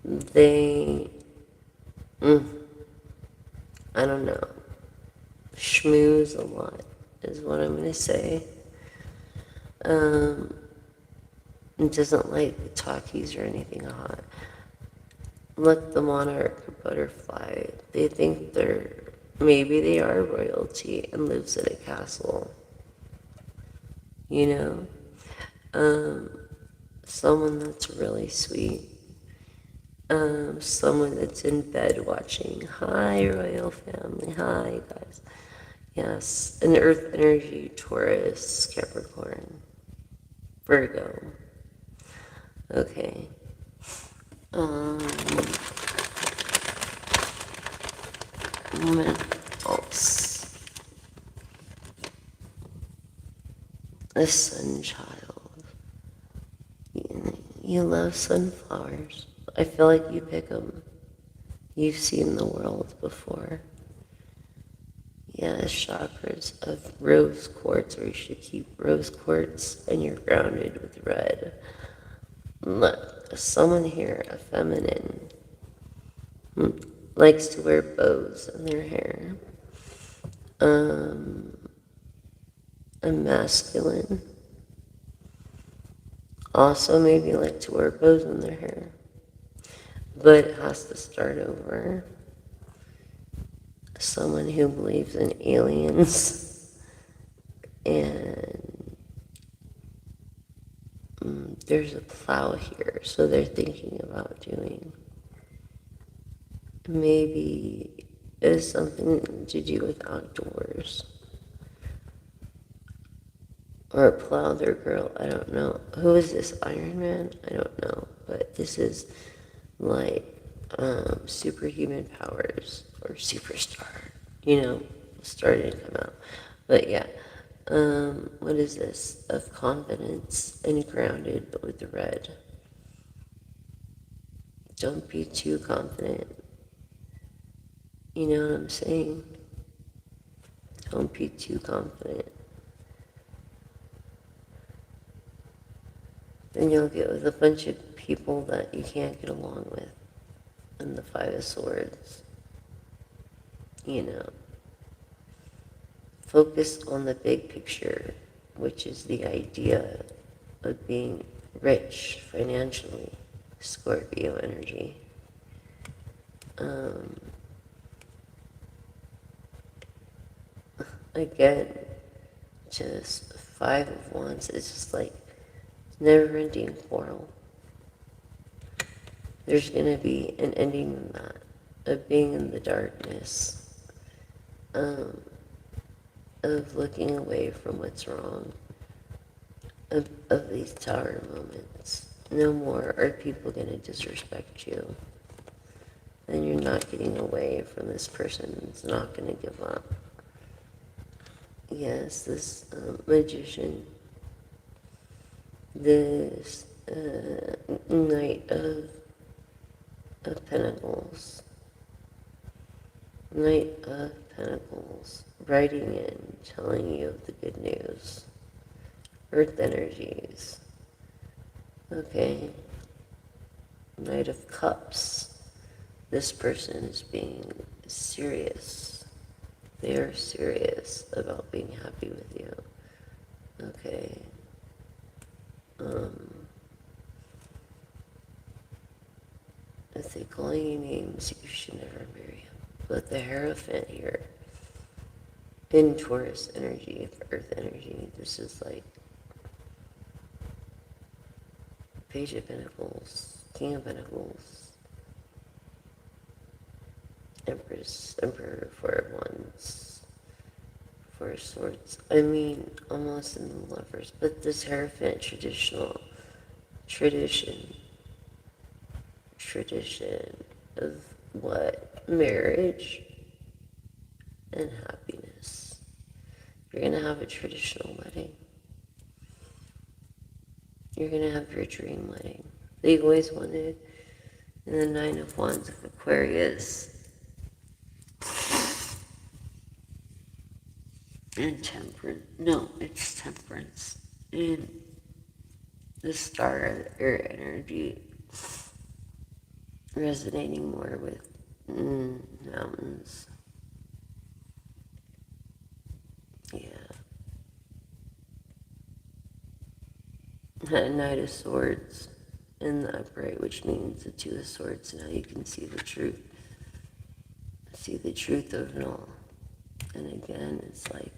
they, I don't know, schmooze a lot is what I'm going to say. Doesn't like talkies or anything hot. Look, the monarch butterfly, they think maybe they are royalty and lives in a castle. You know? Someone that's really sweet. Someone that's in bed watching. Hi, royal family. Hi, guys. Yes, an earth energy, Taurus, Capricorn, Virgo. Okay. What else? A sun child. You love sunflowers. I feel like you pick them. You've seen the world before. Yeah, chakras of rose quartz, or you should keep rose quartz, and you're grounded with red. Look, someone here, a feminine, likes to wear bows in their hair. A masculine also maybe like to wear bows in their hair, but has to start over. Someone who believes in aliens, and there's a plow here, so they're thinking about doing maybe is something to do with outdoors. Or a plow their girl, I don't know. Who is this, Iron Man? I don't know, but this is like superhuman powers or superstar, starting to come out. But yeah, What is this? Of confidence and grounded with the red. Don't be too confident. You know what I'm saying? Don't be too confident. Then you'll get with a bunch of people that you can't get along with. And the Five of Swords. You know. Focus on the big picture, which is the idea of being rich financially. Scorpio energy. Again, just Five of Wands is just like never-ending quarrel. There's going to be an ending in that, of being in the darkness, of looking away from what's wrong, of these tower moments. No more are people going to disrespect you. And you're not getting away from this person that's not going to give up. Yes, this magician, this Knight of Pentacles, Knight of Pentacles, writing in, telling you of the good news. Earth energies. Okay. Knight of Cups. This person is being serious. They are serious about being happy with you. Okay. If they call you names, you should never marry them. But the Hierophant here, in Taurus energy, Earth energy, this is like Page of Pentacles, King of Pentacles, Empress, Emperor, Four of Wands, Four of Swords. I mean, almost in the Lovers, but this Hierophant tradition of what? Marriage and happiness. You're going to have a traditional wedding. You're going to have your dream wedding that you always wanted. And the Nine of Wands of Aquarius. And Temperance. No, it's Temperance. And the Star of Air energy resonating more with mountains. Yeah. Knight of Swords in the upright, which means the Two of Swords. Now you can see the truth. See the truth of it all. And again, it's like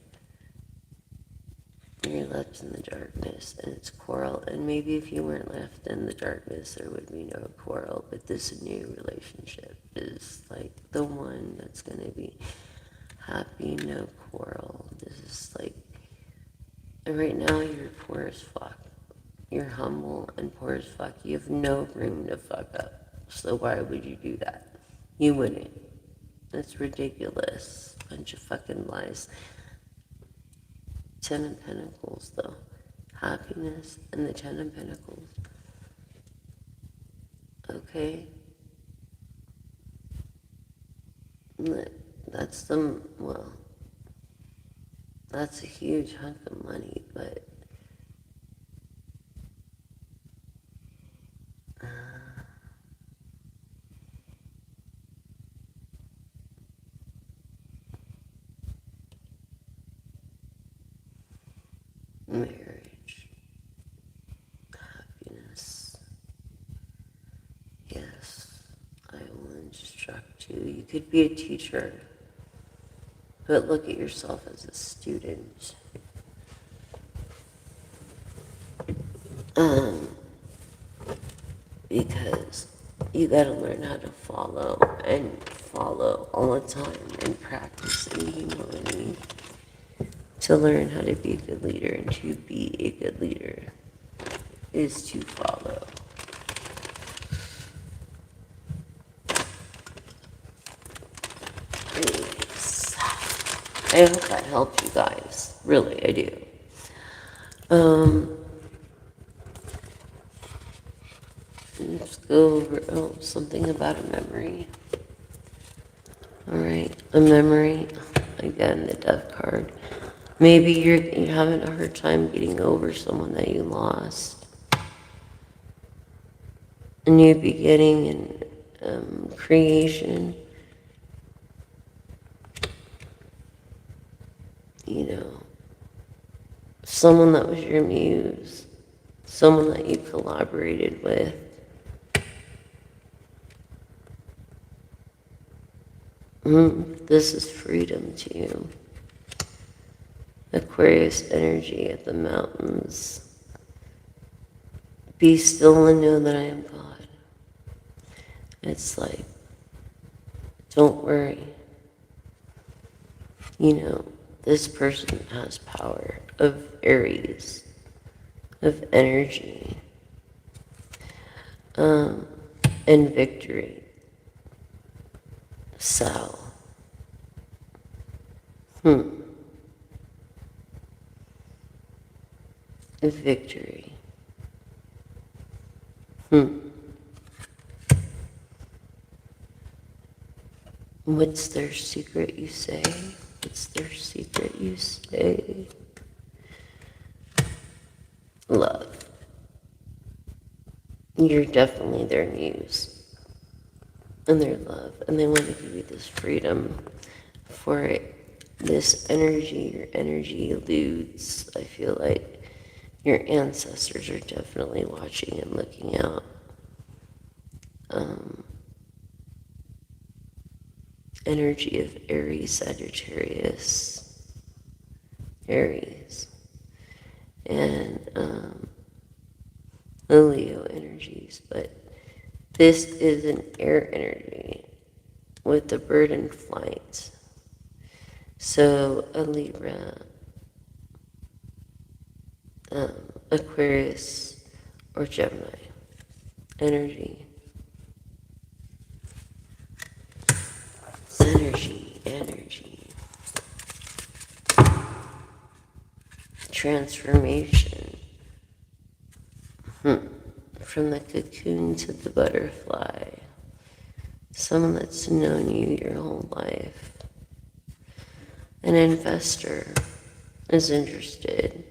you're left in the darkness and it's quarrel. And maybe if you weren't left in the darkness, there would be no quarrel. But this new relationship is like the one that's going to be happy, no quarrel. This is like, right now you're poor as fuck. You're humble and poor as fuck. You have no room to fuck up. So why would you do that? You wouldn't. That's ridiculous. Bunch of fucking lies. Ten of Pentacles, though. Happiness and the Ten of Pentacles. Okay? That's that's a huge hunk of money, but marriage, happiness. Yes, I will instruct you. You could be a teacher, but look at yourself as a student. Because you gotta learn how to follow all the time and practice in humility to learn how to be a good leader, and to be a good leader is to follow. Anyways, I hope that helped you guys. Really, I do. Let's go over something about a memory. Alright, a memory. Again, the death card. Maybe you're having a hard time getting over someone that you lost. A new beginning and creation. You know, someone that was your muse, someone that you collaborated with. This is freedom to you. Aquarius energy at the mountains. Be still and know that I am God. It's like, don't worry. You know, this person has power of Aries, of energy, and victory. So, victory. What's their secret, you say? What's their secret, you say? Love. You're definitely their muse. And their love. And they want to give you this freedom for it. This energy, your energy eludes. I feel like your ancestors are definitely watching and looking out. Energy of Aries, Sagittarius, Aries, and the Leo energies, but this is an air energy with the bird in flight. So a Libra, Aquarius, or Gemini energy. Energy. Transformation. From the cocoon to the butterfly. Someone that's known you your whole life. An investor is interested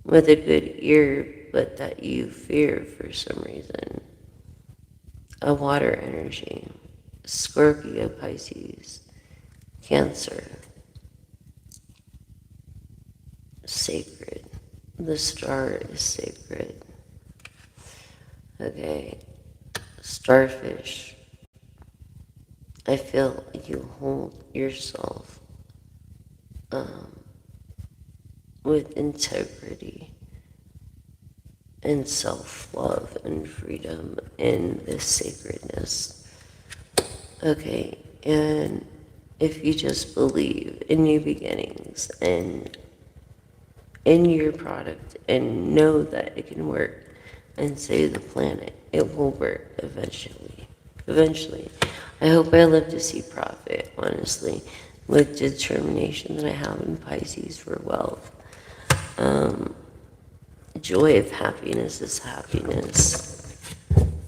with a good ear, but that you fear for some reason. A water energy. Scorpio, Pisces, Cancer. Sacred. The star is sacred. Okay. Starfish. I feel like you hold yourself with integrity and self-love and freedom and this sacredness. Okay, and if you just believe in new beginnings and in your product and know that it can work and save the planet, it will work eventually. Eventually. I hope I live to see profit, honestly, with determination that I have in Pisces for wealth. Joy of happiness is happiness.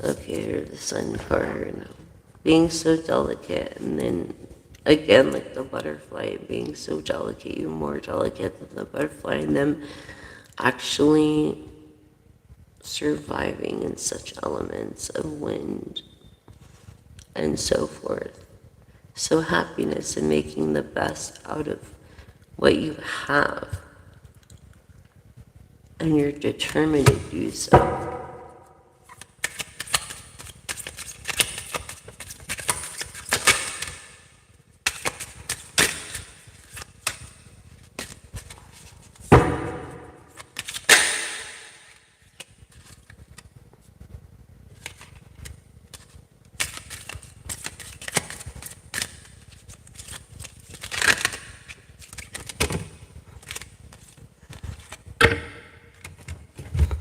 Okay, or the sun card. Being so delicate, and then again, like the butterfly, being so delicate, you're more delicate than the butterfly, and them actually surviving in such elements of wind and so forth. So happiness and making the best out of what you have. And you're determined to do so.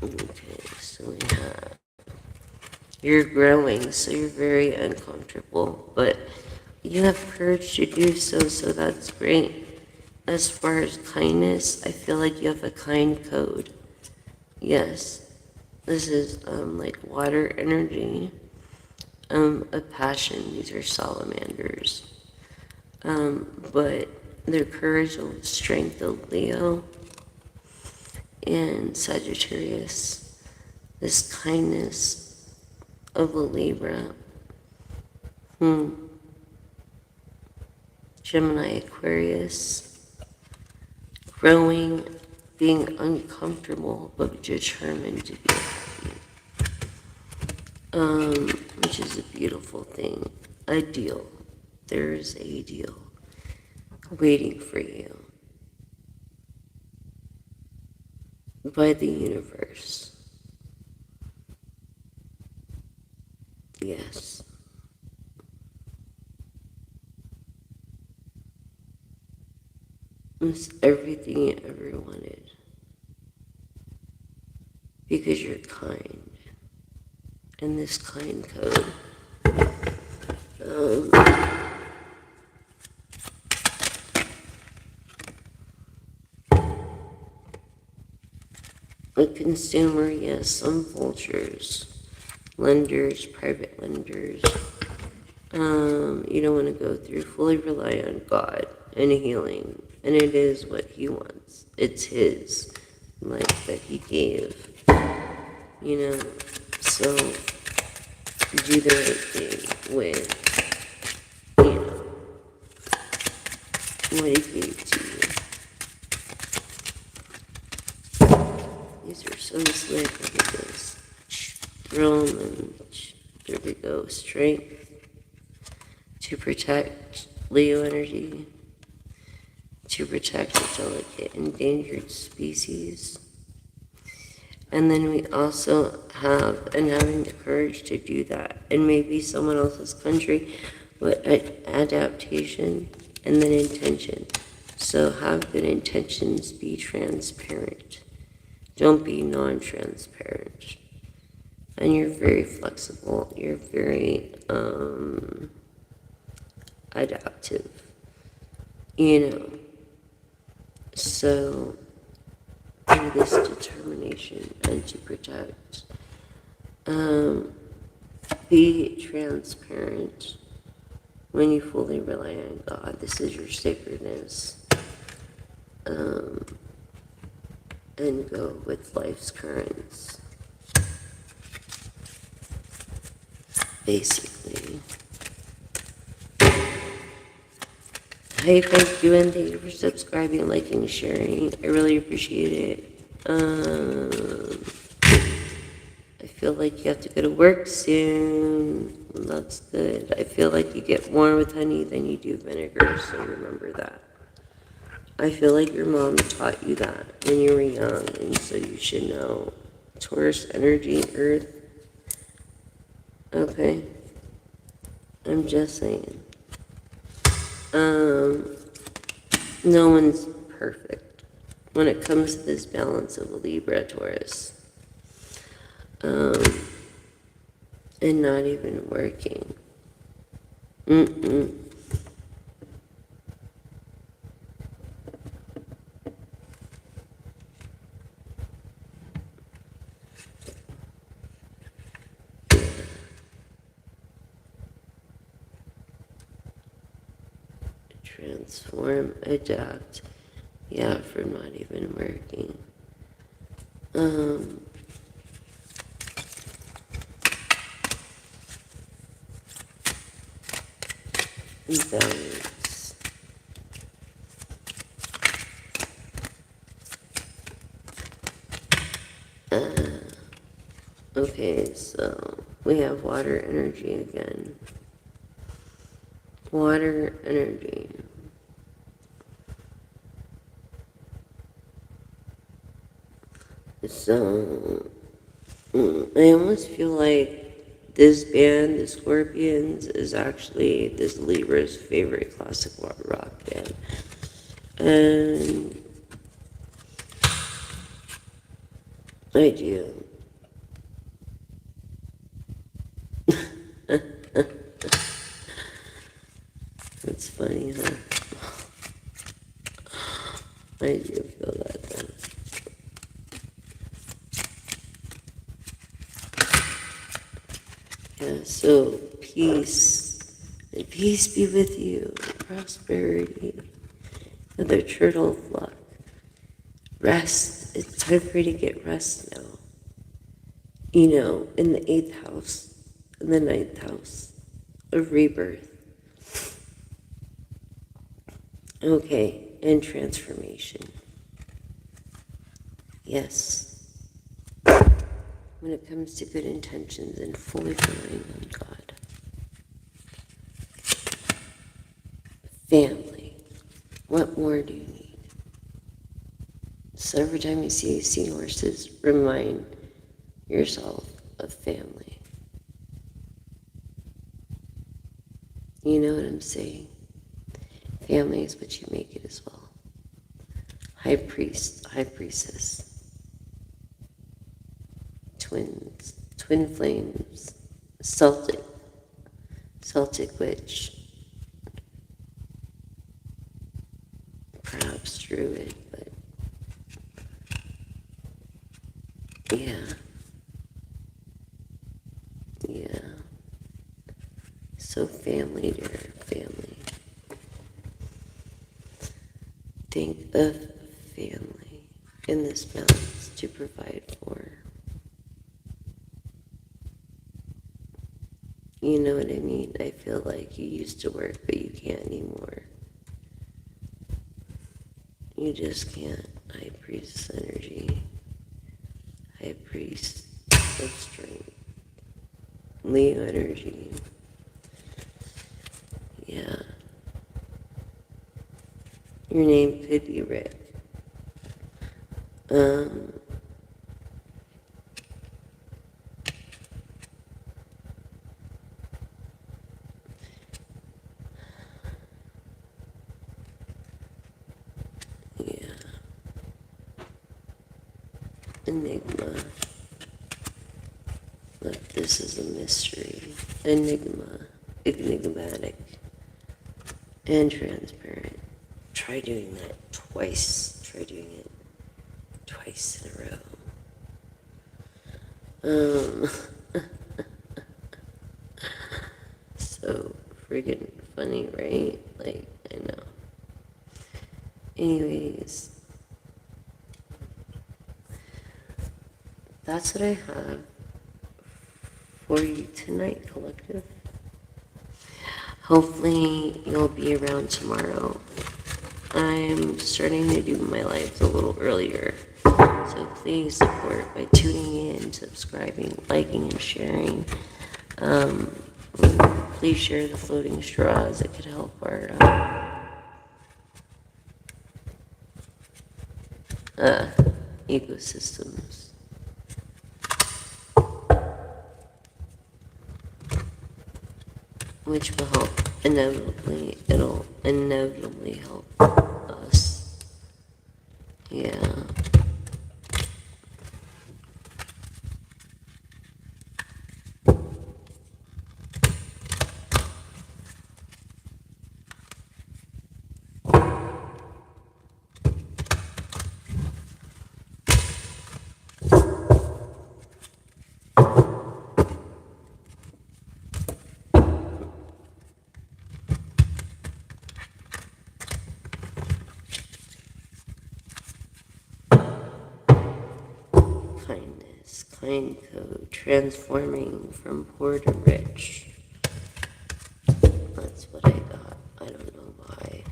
Okay, so we have, you're growing, so you're very uncomfortable, but you have courage to do so, so that's great. As far as kindness, I feel like you have a kind code. Yes, this is like water energy, a passion. These are salamanders. But their courage of strength of Leo and Sagittarius. This kindness of a Libra. Gemini, Aquarius. Growing, being uncomfortable, but determined to be happy. Which is a beautiful thing. A deal. There's a deal waiting for you by the universe. Yes. It's everything you ever wanted. Because you're kind. And this kind code. A consumer, yes, some vultures, lenders, private lenders. You don't want to go through, fully rely on God and healing. And it is what He wants. It's His life that He gave. You know, so do the right thing with, you know, what He gave to you. These are so slick. Look at this. Romans. There we go. Strength to protect Leo energy, to protect the delicate endangered species. And then we also have, and having the courage to do that, and maybe someone else's country, but adaptation and then intention. So have good intentions, be transparent. Don't be non-transparent. And you're very flexible. You're very adaptive. You know. So through this determination and to protect, be transparent when you fully rely on God. This is your sacredness. And go with life's currents. Basically. Hey, thank you, and thank you for subscribing, liking, sharing. I really appreciate it. I feel like you have to go to work soon. That's good. I feel like you get more with honey than you do vinegar, so remember that. I feel like your mom taught you that when you were young, and so you should know. Taurus energy, Earth. Okay. I'm just saying. No one's perfect when it comes to this balance of a Libra, Taurus. And not even working. Transform, adapt. Yeah, for not even working. Balance. Okay, so we have water energy again. Water energy. So, I almost feel like this band, the Scorpions, is actually this Libra's favorite classic rock band. And I do. That's funny, huh? I do feel that then. Yeah, so peace. And peace be with you. Prosperity. Another turtle of luck. Rest. It's time for you to get rest now. You know, in the 8th house, in the 9th house of rebirth. Okay, and transformation. Yes. When it comes to good intentions and fully relying on God. Family. What more do you need? So every time you see seahorses, remind yourself of family. You know what I'm saying? Family is what you make it as well. High priest, high priestess. Twins, twin flames, Celtic witch, perhaps druid, but yeah. So family, dear, family. Think of family in this balance to provide for. You know what I mean? I feel like you used to work, but you can't anymore. You just can't. High priest energy. High priest of strength. Leo energy. Yeah. Your name could be Rick. Yeah. Enigma. Look, this is a mystery. Enigmatic, and transparent. Try doing that twice. Try doing it twice in a row. So friggin' funny, right? Like, I know. Anyways, that's what I have for you tonight, collective. Hopefully you'll be around tomorrow. I'm starting to do my lives a little earlier, so please support by tuning in, subscribing, liking, and sharing. Please share the floating straws. It could help our ecosystems. Which will help inevitably. It'll inevitably help us. Yeah. Kindness, kind code, transforming from poor to rich. That's what I got. I don't know why.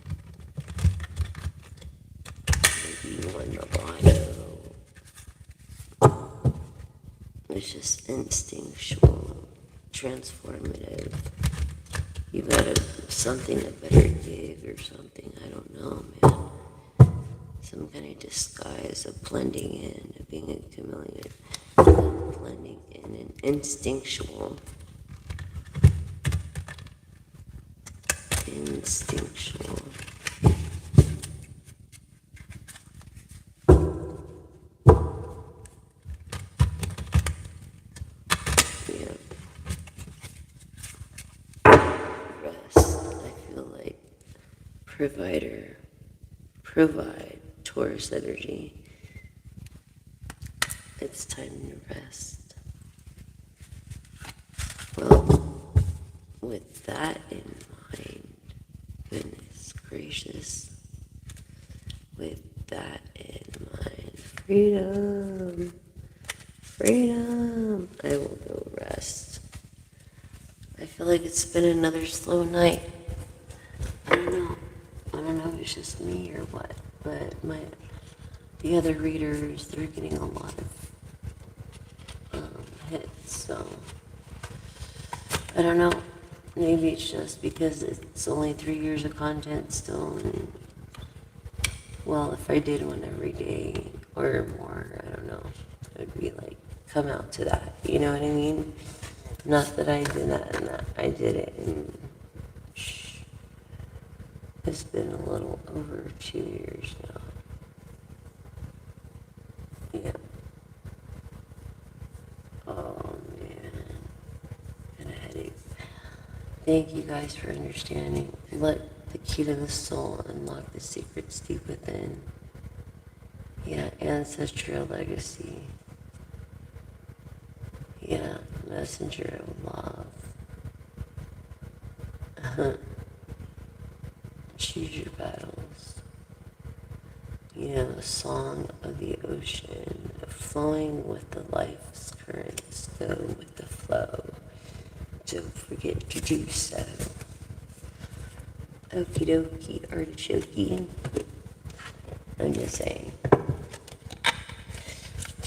Maybe you won the lotto. It's just instinctual, transformative. You got something, a better gig or something. I don't know, man. Some kind of disguise of blending in, of being a chameleon, blending in and instinctual. Yeah. Rest. I feel like provide Taurus energy. It's time to rest. Well, with that in mind, goodness gracious, with that in mind, freedom, freedom, I will go rest. I feel like it's been another slow night. I don't know if it's just me or what, but the other readers, they're getting a lot of hits, so I don't know. Maybe it's just because it's only 3 years of content still, and well, if I did one every day or more, I don't know, it would be like, come out to that, you know what I mean? Not that I did that and that, I did it, and it's been a little over 2 years now. Yeah. Oh, man. And a headache. Thank you guys for understanding. Let the key to the soul unlock the secrets deep within. Yeah, ancestral legacy. Yeah, messenger of love. Choose your battles. You know, the song of the ocean, flowing with the life's currents, go with the flow. Don't forget to do so. Okie dokie, artichoke. I'm just saying.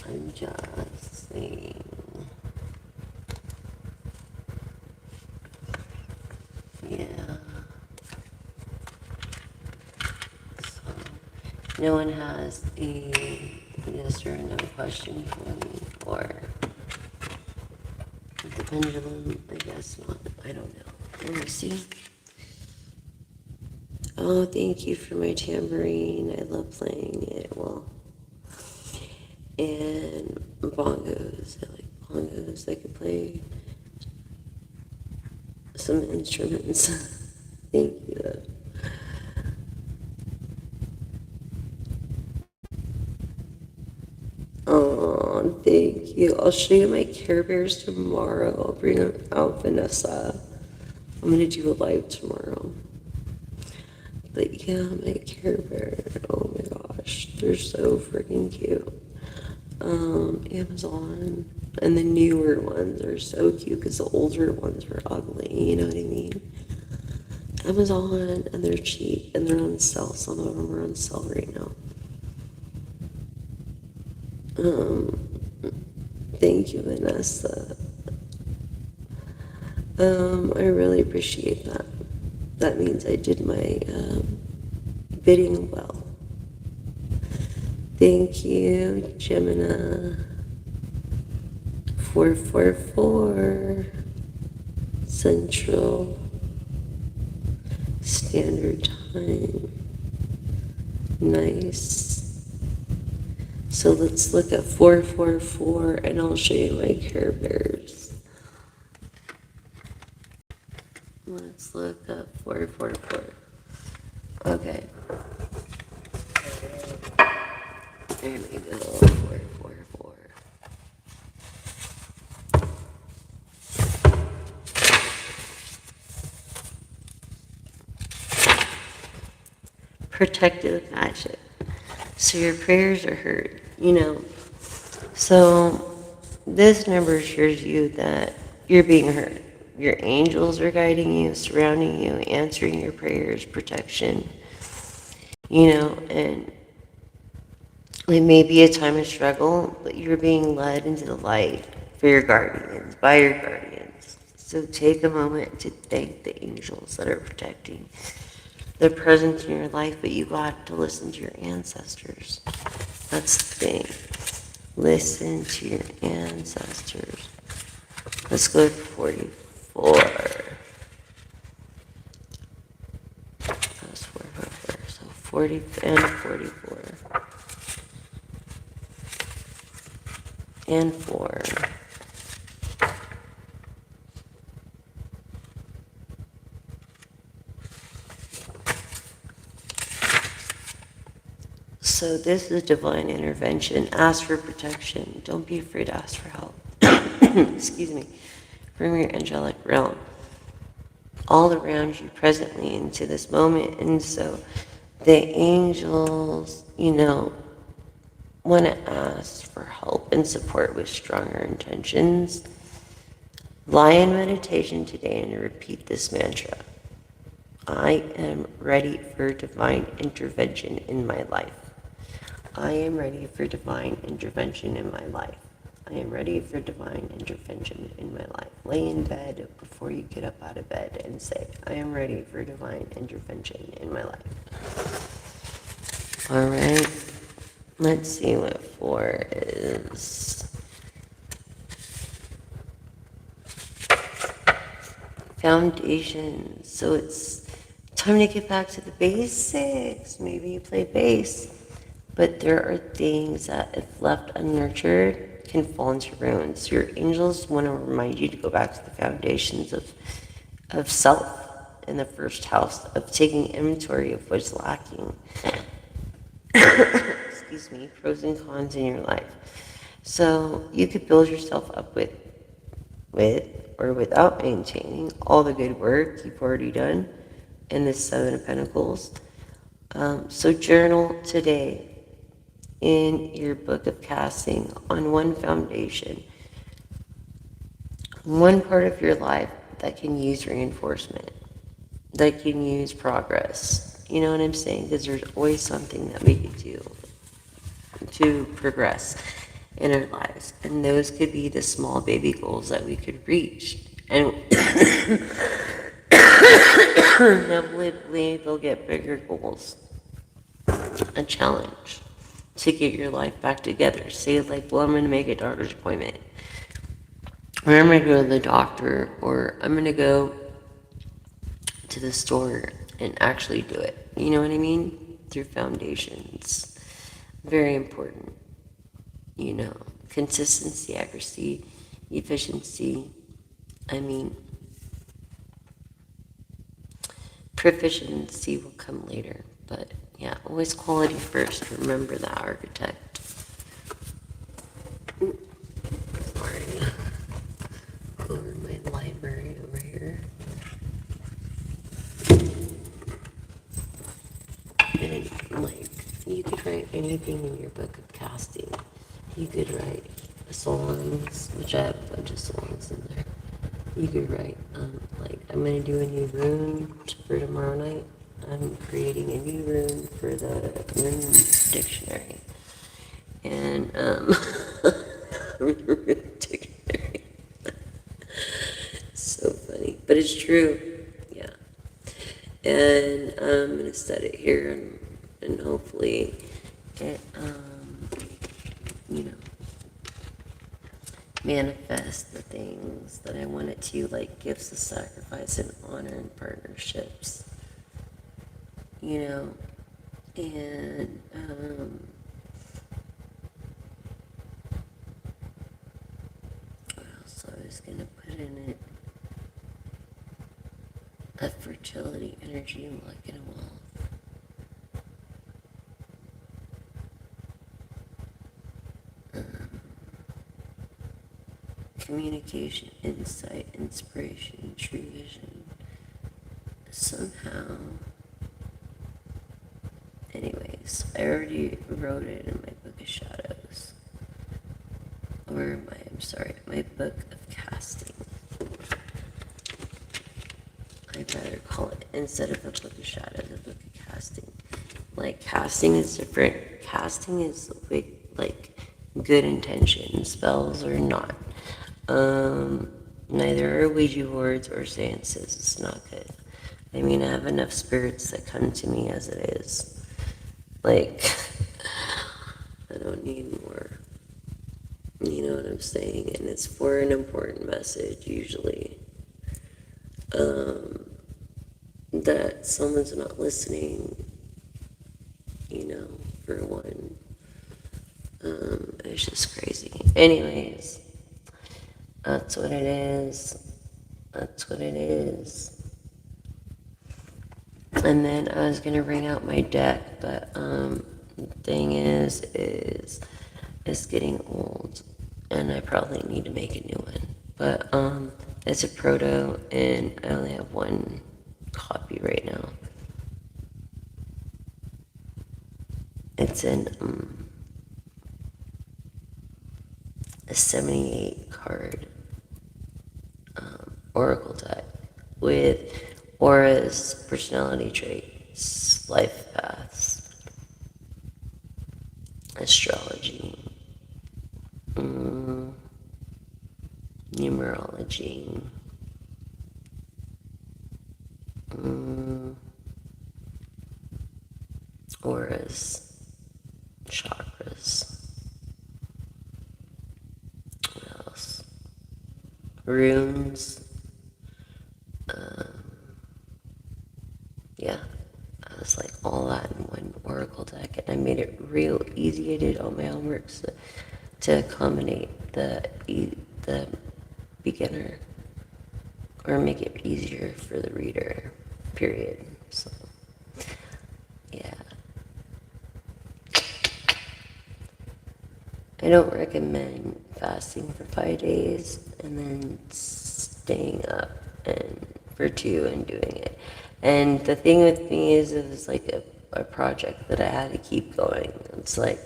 I'm just saying. Yeah. So, no one has a yes or no question for me, or the pendulum, I guess not. I don't know. Let me see. Oh, thank you for my tambourine. I love playing it. Well, and bongos. I like bongos. I could play some instruments. Thank you. Oh, thank you. I'll show you my Care Bears tomorrow. I'll bring them out, Vanessa. I'm going to do a live tomorrow. But yeah, my Care Bear. Oh my gosh. They're so freaking cute. Amazon. And the newer ones are so cute because the older ones were ugly. You know what I mean? Amazon, and they're cheap, and they're on sale. Some of them are on sale right now. Thank you, Vanessa. I really appreciate that. That means I did my bidding well. Thank you, Gemini. 444 Central Standard Time. Nice. So let's look at 444 and I'll show you my Care Bears. Let's look up 444. Okay. There we go. 444. Protective magic. So your prayers are heard, you know. So this number assures you that you're being heard. Your angels are guiding you, surrounding you, answering your prayers, protection, you know, and it may be a time of struggle, but you're being led into the light for your guardians, by your guardians. So take a moment to thank the angels that are protecting. They're present in your life, but you got to listen to your ancestors. That's the thing. Listen to your ancestors. Let's go to 44. That's 444. So 40 and 44. And 4. So this is divine intervention. Ask for protection. Don't be afraid to ask for help. Excuse me. From your angelic realm. All around you presently into this moment. And so the angels, want to ask for help and support with stronger intentions. Lie in meditation today and repeat this mantra. I am ready for divine intervention in my life. I am ready for divine intervention in my life. I am ready for divine intervention in my life. Lay in bed before you get up out of bed and say, I am ready for divine intervention in my life. All right. Let's see what 4 is. Foundation. So it's time to get back to the basics. Maybe you play bass. But there are things that, if left unnurtured, can fall into ruins. Your angels want to remind you to go back to the foundations of self in the first house, of taking inventory of what's lacking. Excuse me, pros and cons in your life. So you could build yourself up with or without maintaining all the good work you've already done in the 7 of Pentacles. So journal today in your book of casting on one foundation, one part of your life that can use reinforcement, that can use progress. You know what I'm saying? Because there's always something that we could do to progress in our lives. And those could be the small baby goals that we could reach. And inevitably, they'll get bigger goals. A challenge to get your life back together. Say like, well, I'm going to make a doctor's appointment. Or I'm going to go to the doctor. Or I'm going to go to the store and actually do it. You know what I mean? Through foundations. Very important. Consistency, accuracy, efficiency. Proficiency will come later. But yeah, always quality first. Remember that, architect. Sorry. Go over my library over here. And you could write anything in your book of casting. You could write songs, which I have a bunch of songs in there. You could write, I'm going to do a new rune for tomorrow night. I'm creating a new rune for the rune dictionary. And, rune dictionary. So funny. But it's true. Yeah. And I'm going to set it here and hopefully it, manifest the things that I want it to, like gifts of sacrifice and honor and partnerships. And what else I was going to put in it? A fertility energy and luck and wealth. Communication, insight, inspiration, true vision. Somehow. Anyways, I already wrote it in my book of shadows. Or my book of casting. I'd rather call it, instead of a book of shadows, a book of casting. Like, casting is different. Casting is like good intention. Spells are not. Neither are Ouija boards or seances. It's not good. I have enough spirits that come to me as it is. I don't need more. You know what I'm saying? And it's for an important message, usually. That someone's not listening, for one. It's just crazy. Anyways. That's what it is. And then I was going to bring out my deck, but thing is it's getting old, and I probably need to make a new one. But it's a proto, and I only have one copy right now. It's in a 78 card oracle deck with auras, personality traits, life paths, astrology, numerology, auras, chakras. What else? Runes. Yeah, I was like all that in one oracle deck, and I made it real easy. I did all my homework to accommodate the beginner, or make it easier for the reader. Period. So, yeah. I don't recommend fasting for 5 days and then staying up and for 2 and doing it. And the thing with me is it was like a project that I had to keep going. It's like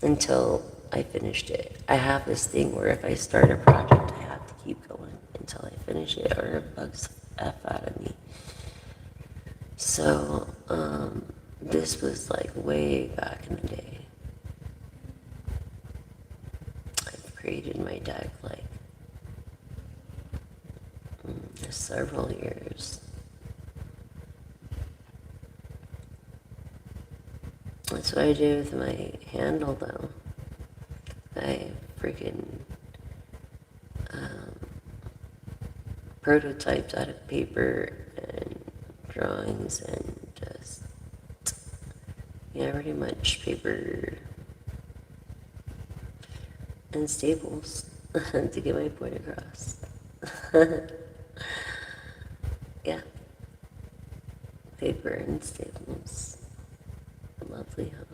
until I finished it. I have this thing where if I start a project, I have to keep going until I finish it, or it bugs the F out of me. So, this was like way back in the day. I've created my deck like several years. That's what I do with my handle, though. I freaking prototypes out of paper and drawings and just, yeah, pretty much paper and staples to get my point across. Yeah, paper and staples. Lovely, huh?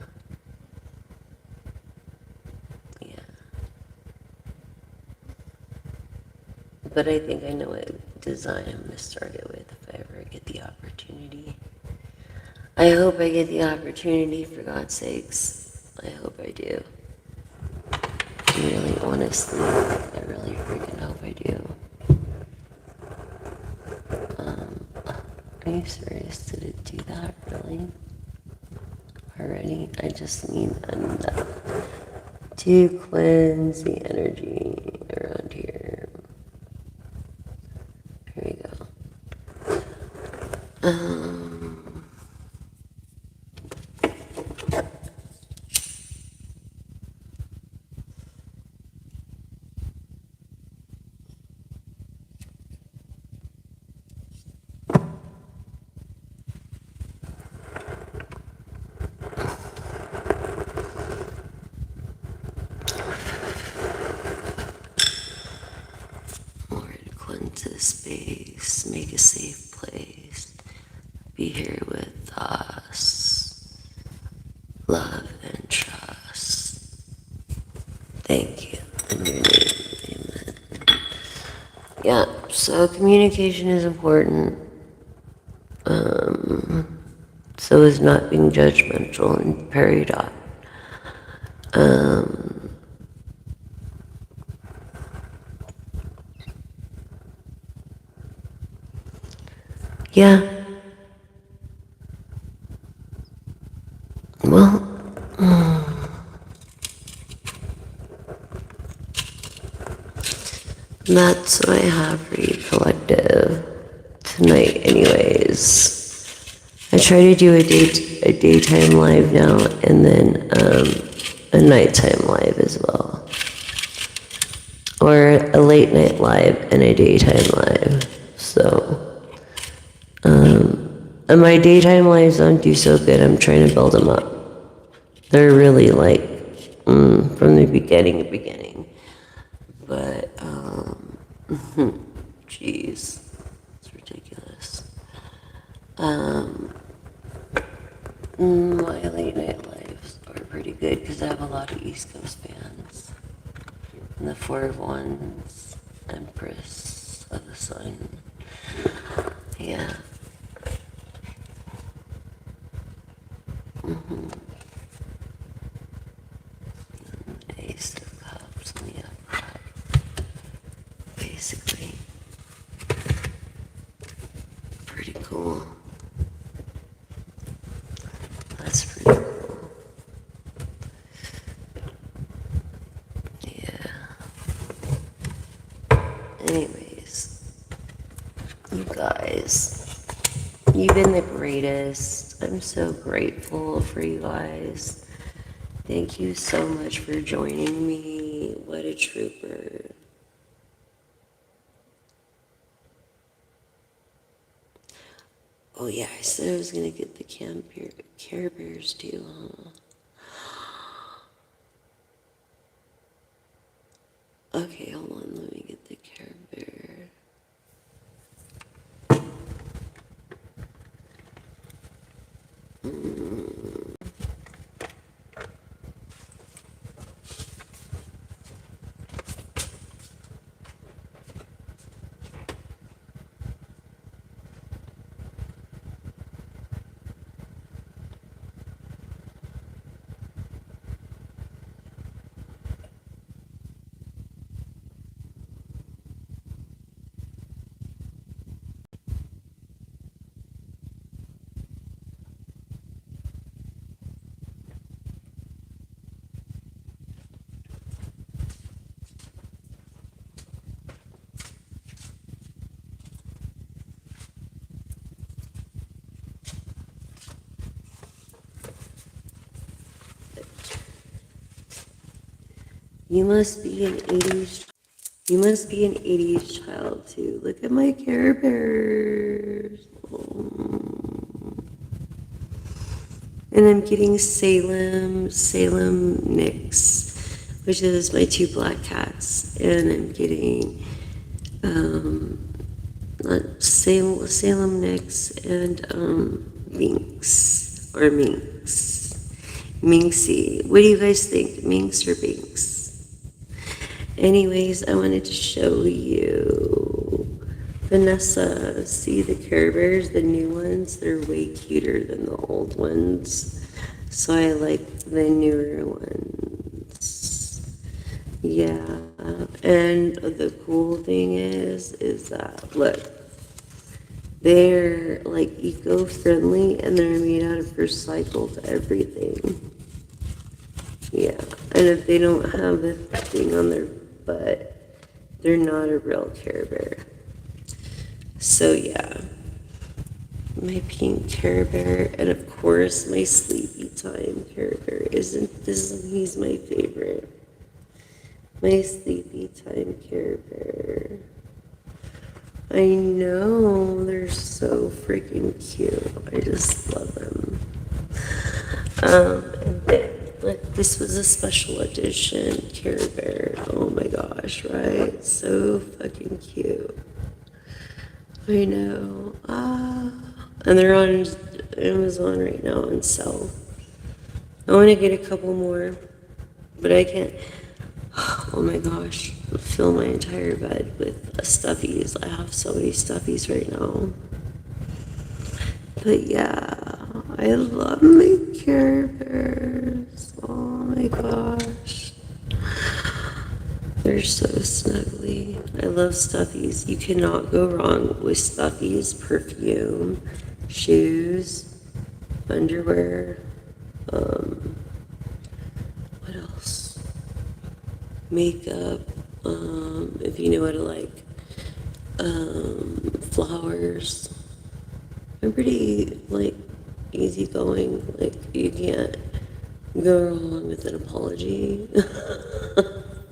Yeah. But I think I know what design I'm going to start it with if I ever get the opportunity. I hope I get the opportunity, for God's sakes. I hope I do. Really, honestly, I really freaking hope I do. Are you serious? Did it do that, really? Already? I just need enough to cleanse the energy around here. Here we go. Lord, cleanse this space, make a safe place. Be here with us. Love and trust. Thank you. In your name, amen. Yeah, so communication is important. So is not being judgmental and peridot. Yeah. Well, that's what I have for you, collective, tonight anyways. I try to do a daytime live now, and then a nighttime live as well. Or a late night live and a daytime live. So, and my daytime lives don't do so good. I'm trying to build them up. They're really like, from the beginning. But, jeez, it's ridiculous. My late night live good because I have a lot of East Coast fans. And the Four of Wands, Empress of the Sun. Yeah. Ace of Cups on the upright. Basically. Pretty cool. That's pretty cool. Yeah. Anyways, you guys, you've been the greatest. I'm so grateful for you guys. Thank you so much for joining me. What a trooper. Oh yeah, I said I was gonna get the Care Bears too, huh? Okay, hold on, let me get the Care Bear. You must be an 80s. You must be an 80s child too. Look at my Care Bears. Oh. And I'm getting Salem Nix, which is my two black cats. And I'm getting Salem Nix and Minx or Minx. Minxie. What do you guys think? Minx or Binx? Anyways, I wanted to show you Vanessa. See the Care Bears, the new ones? They're way cuter than the old ones. So I like the newer ones. Yeah. And the cool thing is that, look, they're like eco-friendly and they're made out of recycled everything. Yeah. And if they don't have the thing on their butt, they're not a real Care Bear. So yeah, my pink Care Bear, and of course my sleepy time Care Bear. He's my favorite. My sleepy time Care Bear. I know, they're so freaking cute. I just love them. And then, look, this was a special edition Care Bear. Oh my gosh, right? So fucking cute. I know. And they're on Amazon right now on sale. I want to get a couple more, but I can't. Oh my gosh, fill my entire bed with stuffies. I have so many stuffies right now. But yeah, I love my Care Bears. Oh my gosh. They're so snuggly. I love stuffies. You cannot go wrong with stuffies, perfume, shoes, underwear. What else? Makeup. If you know what I like. Flowers. I'm pretty, like, easygoing. Like, you can't go wrong with an apology.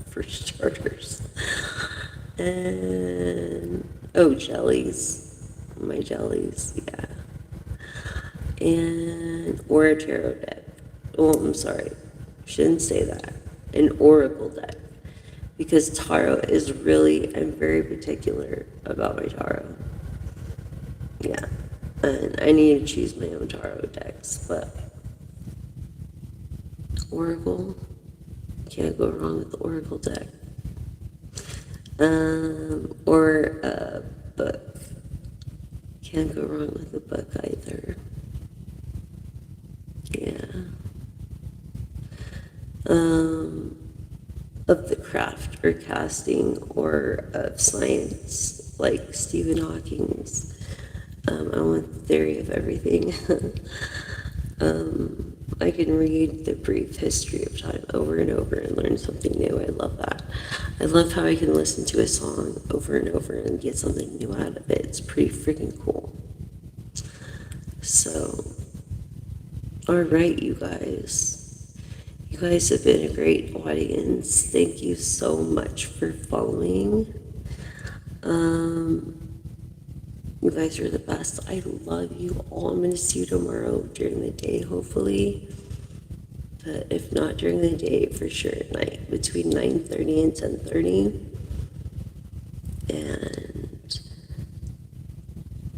For starters. And, oh, jellies. My jellies, yeah. And, or a tarot deck. Oh, I'm sorry. Shouldn't say that. An oracle deck. Because tarot is really, I'm very particular about my tarot. Yeah. And I need to choose my own tarot decks, but Oracle. Can't go wrong with the Oracle deck. Or a book. Can't go wrong with a book either. Yeah. Of the craft or casting or of science, like Stephen Hawking's. I want the theory of everything. I can read the brief history of time over and over and learn something new. I love that. I love how I can listen to a song over and over and get something new out of it. It's pretty freaking cool. So, all right, you guys. You guys have been a great audience. Thank you so much for following. You guys are the best. I love you all. I'm going to see you tomorrow during the day, hopefully. But if not during the day, for sure at night, between 9:30 and 10:30. And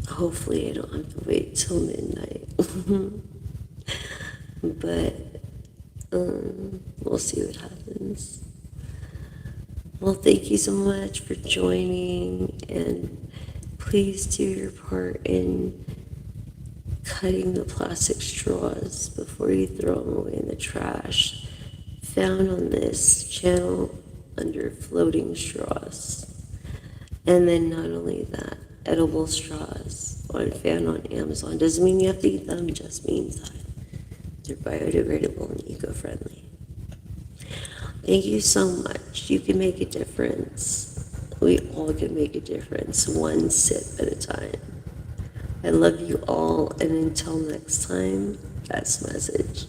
hopefully I don't have to wait till midnight. But we'll see what happens. Well, thank you so much for joining, and please do your part in cutting the plastic straws before you throw them away in the trash, found on this channel under floating straws. And then not only that, edible straws found on Amazon. Doesn't mean you have to eat them, just means that they're biodegradable and eco-friendly. Thank you so much. You can make a difference. We all can make a difference, one sip at a time. I love you all, and until next time, best message.